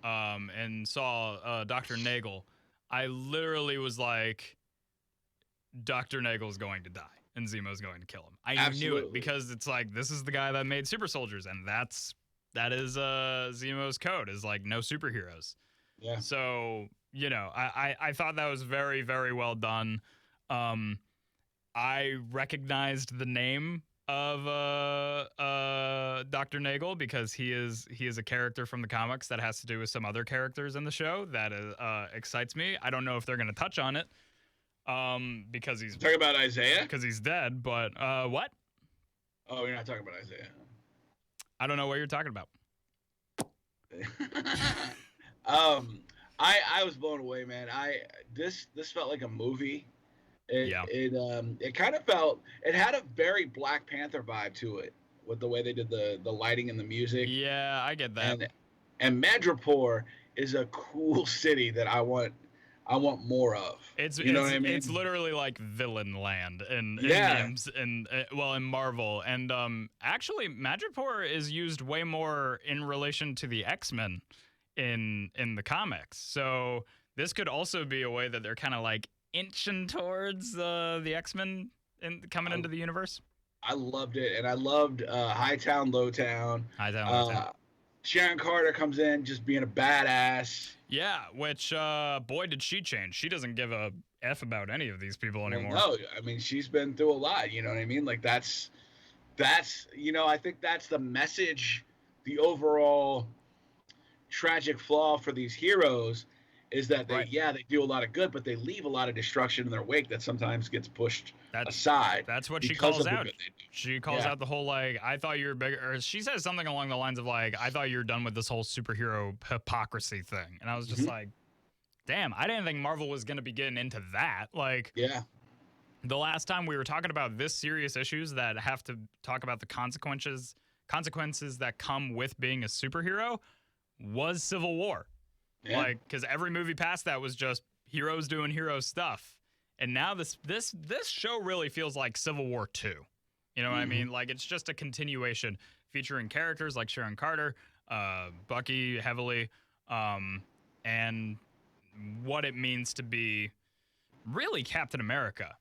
and saw Dr. Nagel, I literally was like, Dr. Nagel's going to die and Zemo's going to kill him. I knew it, because it's like, this is the guy that made super soldiers, and that is Zemo's code, is like no superheroes. Yeah. So, I thought that was very, very well done. I recognized the name of Dr. Nagel, because he is a character from the comics that has to do with some other characters in the show that excites me. I don't know if they're going to touch on it, because he's talking about Isaiah, because he's dead. But what? Oh, you're not talking about Isaiah. I don't know what you're talking about. I was blown away, man. This felt like a movie. It kind of felt, it had a very Black Panther vibe to it, with the way they did the lighting and the music. Yeah, I get that. And Madripoor is a cool city that I want more of. It's what I mean? It's literally like villain land in Marvel. And actually, Madripoor is used way more in relation to the X-Men in the comics. So this could also be a way that they're kind of like inching towards the X-Men into the universe. I loved it, and I loved Hightown, Lowtown. Lowtown. Sharon Carter comes in just being a badass. Yeah, which boy did she change. She doesn't give a F about any of these people anymore. Well, no, I mean she's been through a lot. You know what I mean? Like that's I think that's the message. The overall tragic flaw for these heroes is that they do a lot of good, but they leave a lot of destruction in their wake that sometimes gets pushed aside. That's what she calls out. She calls out the whole, like, I thought you were bigger. Or she says something along the lines of, like, I thought you were done with this whole superhero hypocrisy thing. And I was just like, damn, I didn't think Marvel was going to be getting into that. Like, the last time we were talking about this serious issues that have to talk about the consequences that come with being a superhero was Civil War. Yeah. Like, because every movie past that was just heroes doing hero stuff, and now this show really feels like Civil War 2. You know what I mean? Like, it's just a continuation featuring characters like Sharon Carter, Bucky heavily, and what it means to be really Captain America,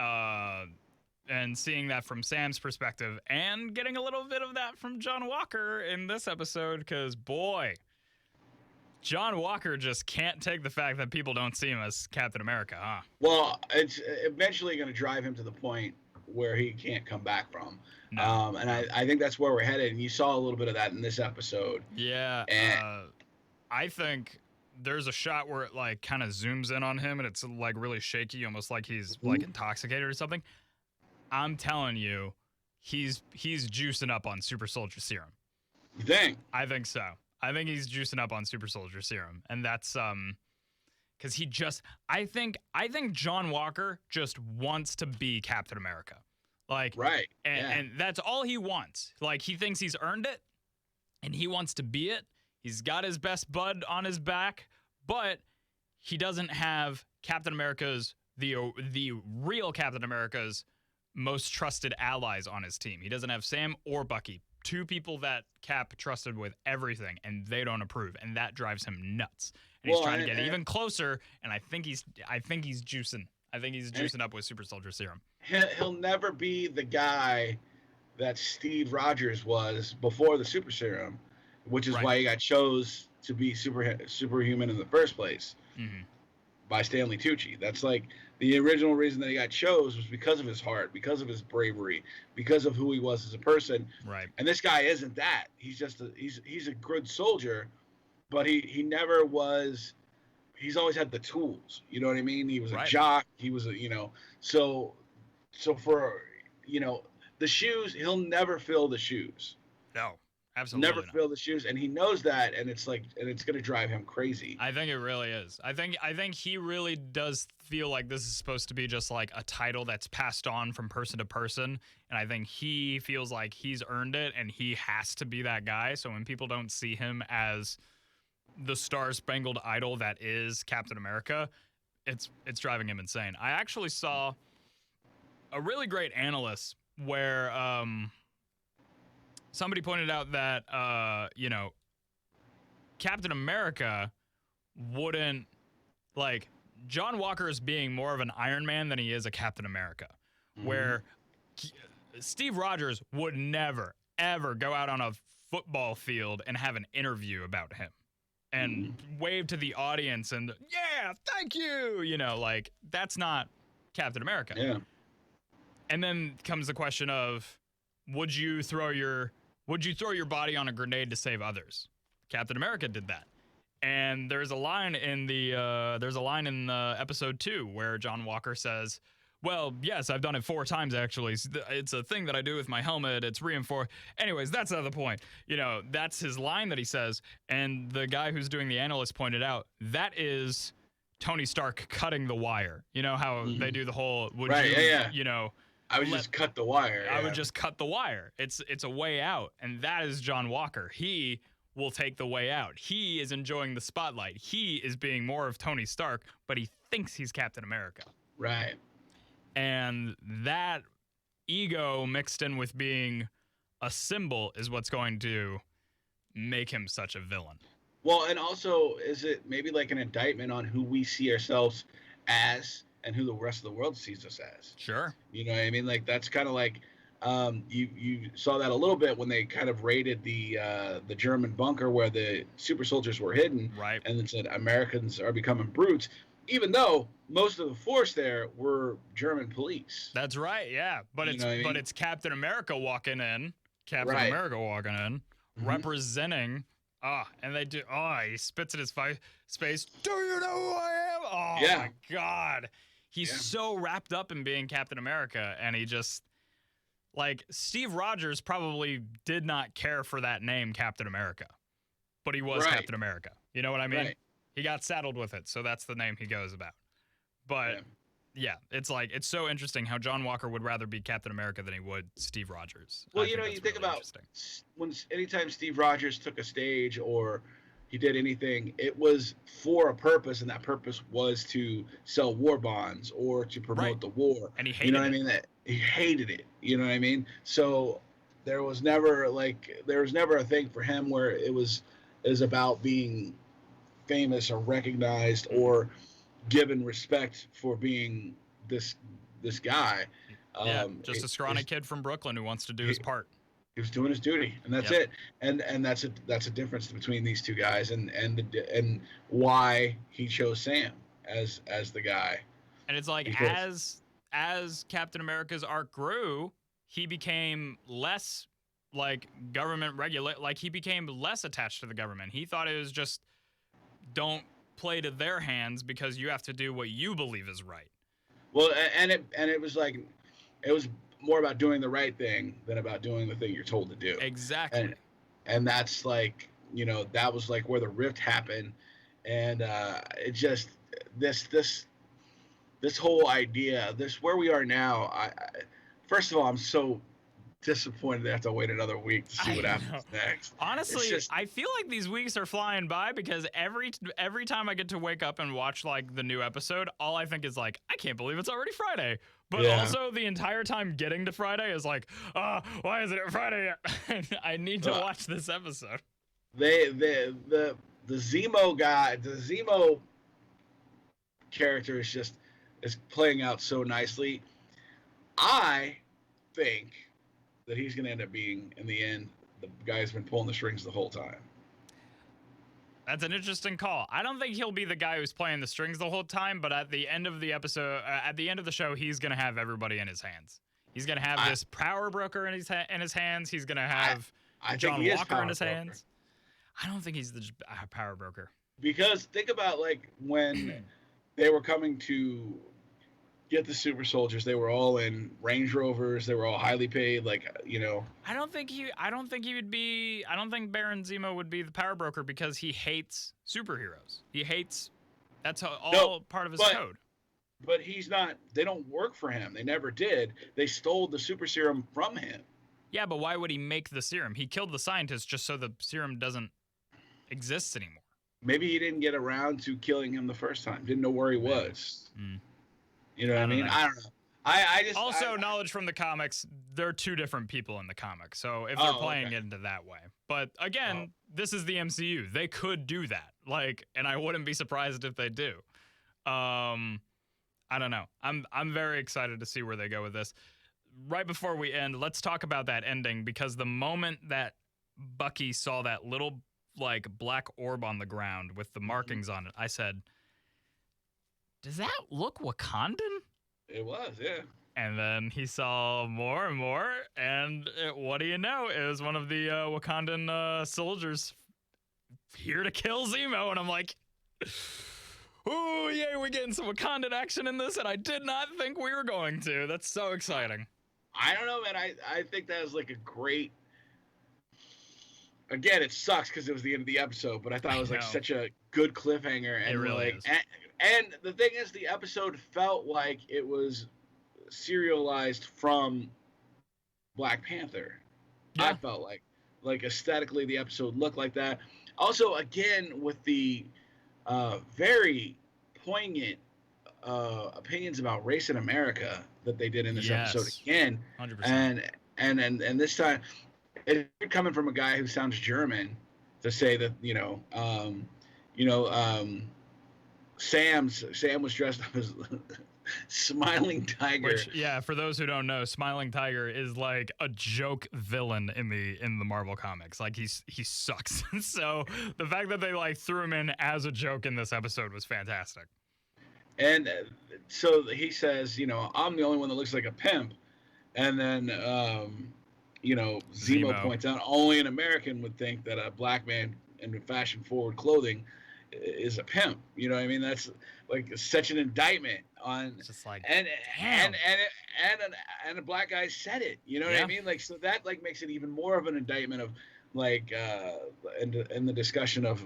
and seeing that from Sam's perspective, and getting a little bit of that from John Walker in this episode, because boy, John Walker just can't take the fact that people don't see him as Captain America, huh? Well, it's eventually going to drive him to the point where he can't come back from. No. And I think that's where we're headed. And you saw a little bit of that in this episode. Yeah. And I think there's a shot where it like kind of zooms in on him and it's like really shaky, almost like he's like intoxicated or something. I'm telling you, he's juicing up on Super Soldier Serum. You think? I think so. I think he's juicing up on Super Soldier Serum, and that's because he just I think John Walker just wants to be Captain America, like right, and that's all he wants. Like he thinks he's earned it, and he wants to be it. He's got his best bud on his back, but he doesn't have Captain America's the real Captain America's most trusted allies on his team. He doesn't have Sam or Bucky. Two people that Cap trusted with everything, and they don't approve, and that drives him nuts. And he's trying to get even closer, and I think he's juicing. I think he's juicing up with Super Soldier Serum. He'll never be the guy that Steve Rogers was before the Super Serum, which is why he got chose to be superhuman in the first place by Stanley Tucci. That's like the original reason that he got chose was because of his heart, because of his bravery, because of who he was as a person. Right. And this guy isn't that. He's just he's a good soldier, but he never was. He's always had the tools. You know what I mean? He was a jock. He was so for the shoes. He'll never fill the shoes. No. Absolutely never fill the shoes, and he knows that, and it's going to drive him crazy. I think it really is. I think he really does feel like this is supposed to be just like a title that's passed on from person to person, and I think he feels like he's earned it, and he has to be that guy. So when people don't see him as the star-spangled idol that is Captain America, it's driving him insane. I actually saw a really great analyst where somebody pointed out that, Captain America wouldn't, like, John Walker is being more of an Iron Man than he is a Captain America, where Steve Rogers would never, ever go out on a football field and have an interview about him and wave to the audience and, yeah, thank you, like, that's not Captain America. Yeah. And then comes the question of, would you throw your body on a grenade to save others? Captain America did that. And there's a line in episode 2 where John Walker says, well, yes, I've done it 4 times, actually. It's a thing that I do with my helmet. It's reinforced. Anyways, that's not the point. That's his line that he says. And the guy who's doing the analyst pointed out, that is Tony Stark cutting the wire. You know how they do the whole, I would just cut the wire. I would just cut the wire. It's a way out. And that is John Walker. He will take the way out. He is enjoying the spotlight. He is being more of Tony Stark, but he thinks he's Captain America. Right. And that ego mixed in with being a symbol is what's going to make him such a villain. Well, and also, is it maybe like an indictment on who we see ourselves as and who the rest of the world sees us as. Sure. You know what I mean? Like that's kind of like you saw that a little bit when they kind of raided the German bunker where the super soldiers were hidden, Right. and then said Americans are becoming brutes, even though most of the force there were German police. That's right. Yeah, but it's Captain America walking in. Representing. And they do. He spits in his space. Do you know who I am? Oh my God, he's so wrapped up in being Captain America, and he just like Steve Rogers probably did not care for that name, Captain America, but he was Captain America. You know what I mean? Right. He got saddled with it, so that's the name he goes about. But yeah, it's like it's so interesting how John Walker would rather be Captain America than he would Steve Rogers. Well, you think about anytime Steve Rogers took a stage or he did anything, it was for a purpose, and that purpose was to sell war bonds or to promote the war. And he hated what I mean? That he hated it. You know what I mean? So there was never a thing for him where it was about being famous or recognized or given respect for being this guy. Just a scrawny kid from Brooklyn who wants to do his part. He was doing his duty, and that's it. And that's a difference between these two guys, and why he chose Sam as the guy. And it's like as Captain America's arc grew, he became less like government like he became less attached to the government. He thought it was just don't play to their hands because you have to do what you believe is right. Well, and it was like it was more about doing the right thing than about doing the thing you're told to do. Exactly. And that's like, that was like where the rift happened, and it just this whole idea, where we are now. First of all, I'm so disappointed they have to wait another week to see what happens next. Honestly, I feel like these weeks are flying by because every time I get to wake up and watch like the new episode, all I think is like, I can't believe it's already Friday. But also the entire time getting to Friday is like, why isn't it Friday yet? I need to watch this episode. The Zemo guy, the Zemo character is playing out so nicely. I think that he's going to end up being, in the end, the guy who's been pulling the strings the whole time. That's an interesting call. I don't think he'll be the guy who's playing the strings the whole time, but at the end of the episode, at the end of the show, he's going to have everybody in his hands. He's going to have this power broker in his hands. He's going to have John Walker in his hands. I don't think he's the power broker. Because think about like when they were coming to get the super soldiers, they were all in Range Rovers, they were all highly paid, I don't think Baron Zemo would be the power broker because he hates superheroes. That's part of his code. But he's not, they don't work for him. They never did. They stole the super serum from him. Yeah, but why would he make the serum? He killed the scientist just so the serum doesn't exist anymore. Maybe he didn't get around to killing him the first time. Didn't know where he was. You know what I mean? I don't know. I just knowledge from the comics. They're two different people in the comic, so if they're playing it into that way. But again, this is the MCU. They could do that, and I wouldn't be surprised if they do. I don't know. I'm very excited to see where they go with this. Right before we end, let's talk about that ending, because the moment that Bucky saw that little black orb on the ground with the markings on it, I said, does that look Wakandan? It was, yeah. And then he saw more and more, and what do you know? It was one of the Wakandan soldiers here to kill Zemo, and I'm like, ooh, yay, we're getting some Wakandan action in this, and I did not think we were going to. That's so exciting. I don't know, man. I think that was like a great... Again, it sucks because it was the end of the episode, but I thought it was such a good cliffhanger. And it really is. And the thing is, the episode felt like it was serialized from Black Panther. Yeah. I felt like aesthetically the episode looked like that. Also, again, with the very poignant opinions about race in America that they did in this episode again. 100%. And this time, it's coming from a guy who sounds German to say that, Sam was dressed up Smiling Tiger. Which, yeah, for those who don't know, Smiling Tiger is like a joke villain in the Marvel comics. Like he sucks. So the fact that they like threw him in as a joke in this episode was fantastic. And so he says, I'm the only one that looks like a pimp. And then, Zemo points out only an American would think that a black man in fashion-forward clothing is a pimp. You know what I mean? That's like such an indictment on. It's just like, and a black guy said it. You know what I mean? Like, so that like makes it even more of an indictment of like in the discussion of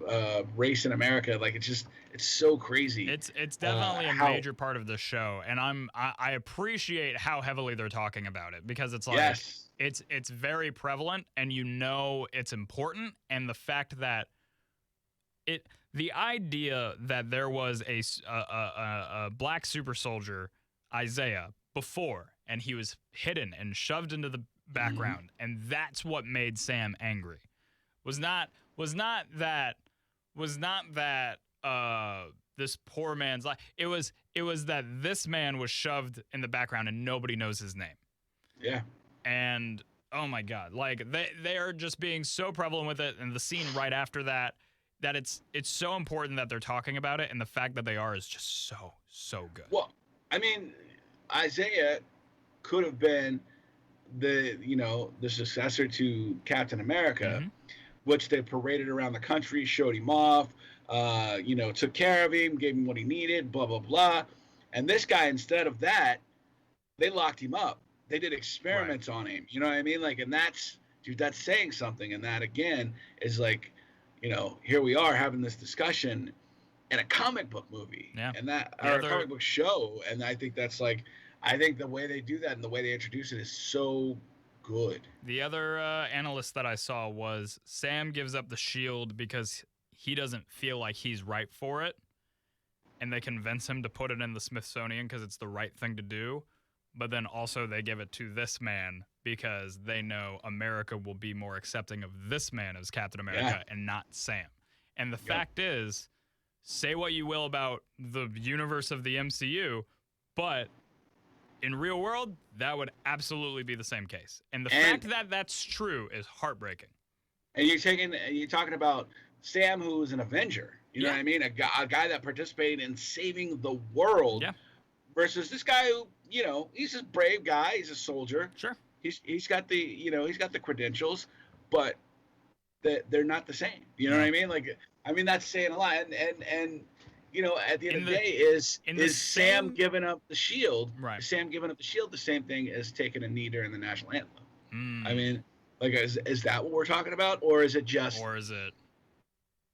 race in America. Like it's so crazy. It's definitely a major part of the show, and I appreciate how heavily they're talking about it, because it's like it's very prevalent, and it's important, and the fact that the idea that there was a black super soldier, Isaiah, before, and he was hidden and shoved into the background, and that's what made Sam angry. Was not that this poor man's life. It was that this man was shoved in the background and nobody knows his name. Yeah. And oh my God, like they are just being so prevalent with it, and the scene right after that it's so important that they're talking about it, and the fact that they are is just so good. Well, I mean, Isaiah could have been the successor to Captain America, which they paraded around the country, showed him off, took care of him, gave him what he needed, blah blah blah. And this guy, instead of that, they locked him up. They did experiments on him. You know what I mean? Like, and that's saying something. And that again is like, here we are having this discussion in a comic book movie, and that or a comic book show. And I think that's like. I think the way they do that and the way they introduce it is so good. The other analyst that I saw was Sam gives up the shield because he doesn't feel like he's right for it, and they convince him to put it in the Smithsonian because it's the right thing to do. But then also they give it to this man because they know America will be more accepting of this man as Captain America and not Sam. And the fact is, say what you will about the universe of the MCU, but in real world, that would absolutely be the same case. And the fact that that's true is heartbreaking. And you're talking about Sam, who is an Avenger. You know what I mean? A guy that participated in saving the world. Yeah. Versus this guy who, he's a brave guy. He's a soldier. Sure. He's got the credentials, but they're not the same. You know what I mean? Like, that's saying a lot. And at the end of the day, is Sam giving up the shield? Right. Sam giving up the shield the same thing as taking a knee during the national anthem? I mean, like, is that what we're talking about, or is it just? Or is it?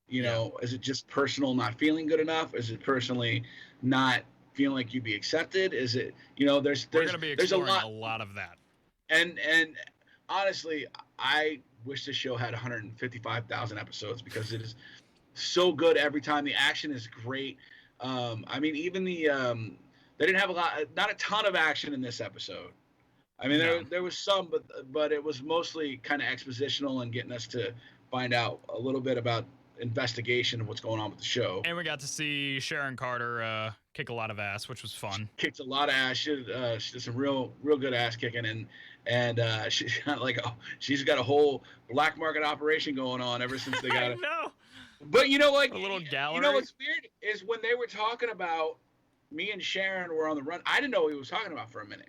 Is it just personal not feeling good enough? Is it personally not feeling like you'd be accepted? Is it? There's we're gonna be exploring a lot of that. And honestly, I wish this show had 155,000 episodes because it is so good every time. The action is great. Even they didn't have not a ton of action in this episode. There was some, but it was mostly kind of expositional and getting us to find out a little bit about investigation of what's going on with the show. And we got to see Sharon Carter kick a lot of ass, which was fun. She kicked a lot of ass. She did some real good ass kicking, and she's got a whole black market operation going on ever since they got it. No. But a little gallery. You know what's weird is when they were talking about me and Sharon were on the run. I didn't know what he was talking about for a minute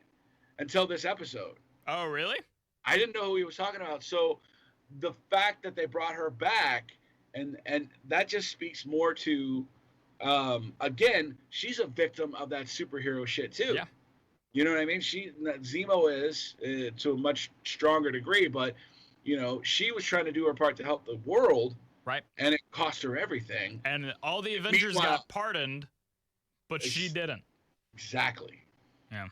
until this episode. Oh, really? I didn't know who he was talking about. So the fact that they brought her back and that just speaks more to again, she's a victim of that superhero shit too. Yeah. You know what I mean? Zemo is to a much stronger degree, but she was trying to do her part to help the world. Right. And it cost her everything. And all the Avengers got pardoned, but she didn't. Exactly. Yeah.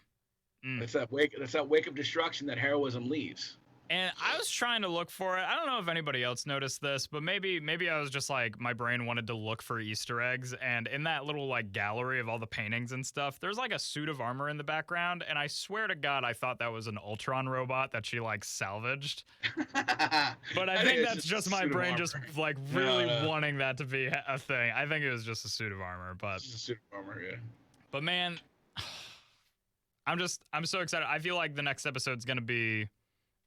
That's that wake of destruction that heroism leaves. And I was trying to look for it. I don't know if anybody else noticed this, but maybe I was just like, my brain wanted to look for Easter eggs. And in that little like gallery of all the paintings and stuff, there's like a suit of armor in the background. And I swear to God, I thought that was an Ultron robot that she like salvaged. But I think that's just my brain just like really wanting that to be a thing. I think it was just a suit of armor, but it's just a suit of armor, yeah. But man, I'm so excited. I feel like the next episode's gonna be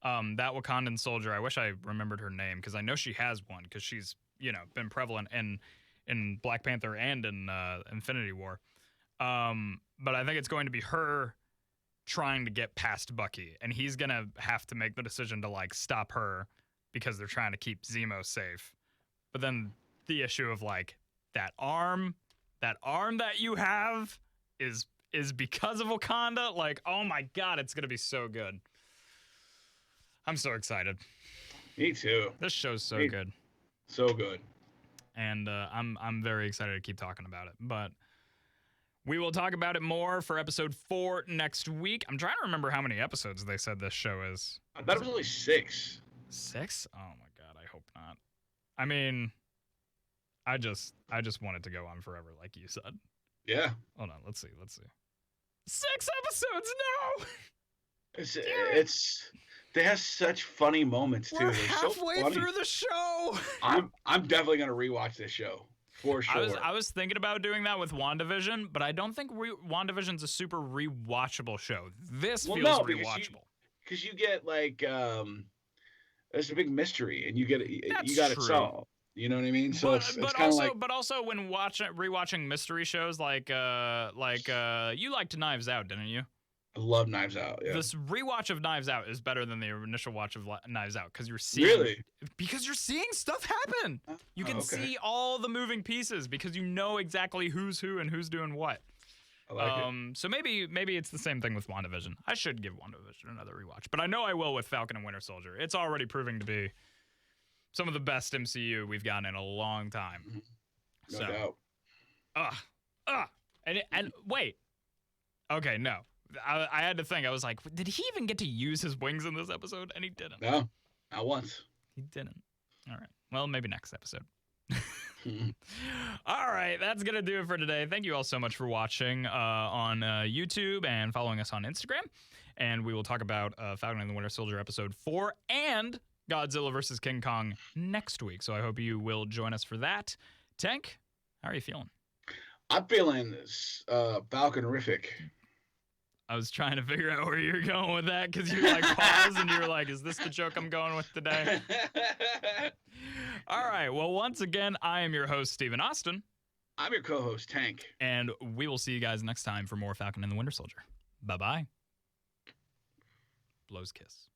that Wakandan soldier. I wish I remembered her name because I know she has one because she's been prevalent in Black Panther and in Infinity War. But I think it's going to be her trying to get past Bucky, and he's gonna have to make the decision to like stop her because they're trying to keep Zemo safe. But then the issue of like that arm that you have is because of Wakanda. Like, oh my God, it's gonna be so good. I'm so excited. Me too. This show's so good. So good. And I'm very excited to keep talking about it. But we will talk about it more for episode 4 next week. I'm trying to remember how many episodes they said this show is. I thought it was only 6. 6? Oh my God, I hope not. I mean, I just want it to go on forever, like you said. Yeah. Hold on, let's see. 6 episodes? No. It's they have such funny moments too. We're They're halfway so funny. through the show. I'm definitely gonna rewatch this show for sure. I was thinking about doing that with WandaVision, but I don't think WandaVision's a super rewatchable show. This feels rewatchable because you get like there's a big mystery and you got it solved. You know what I mean? So it's kind of like. But also when rewatching mystery shows like you liked Knives Out, didn't you? I love Knives Out. Yeah. This rewatch of Knives Out is better than the initial watch of Knives Out because you're seeing you're seeing stuff happen. You can see all the moving pieces because you know exactly who's who and who's doing what. I like it. So maybe it's the same thing with WandaVision. I should give WandaVision another rewatch, but I know I will with Falcon and Winter Soldier. It's already proving to be some of the best MCU we've gotten in a long time. No doubt. And wait. Okay, no. I had to think. I was like, did he even get to use his wings in this episode? And he didn't. No, not once. He didn't. All right. Well, maybe next episode. All right. That's going to do it for today. Thank you all so much for watching on YouTube and following us on Instagram. And we will talk about Falcon and the Winter Soldier episode 4 and Godzilla vs. King Kong next week. So I hope you will join us for that. Tank, how are you feeling? I'm feeling Falcon-rific. I was trying to figure out where you're going with that because you like paused and you were like, is this the joke I'm going with today? All right. Well, once again, I am your host, Stephen Austin. I'm your co-host, Tank. And we will see you guys next time for more Falcon and the Winter Soldier. Bye-bye. Blows kiss.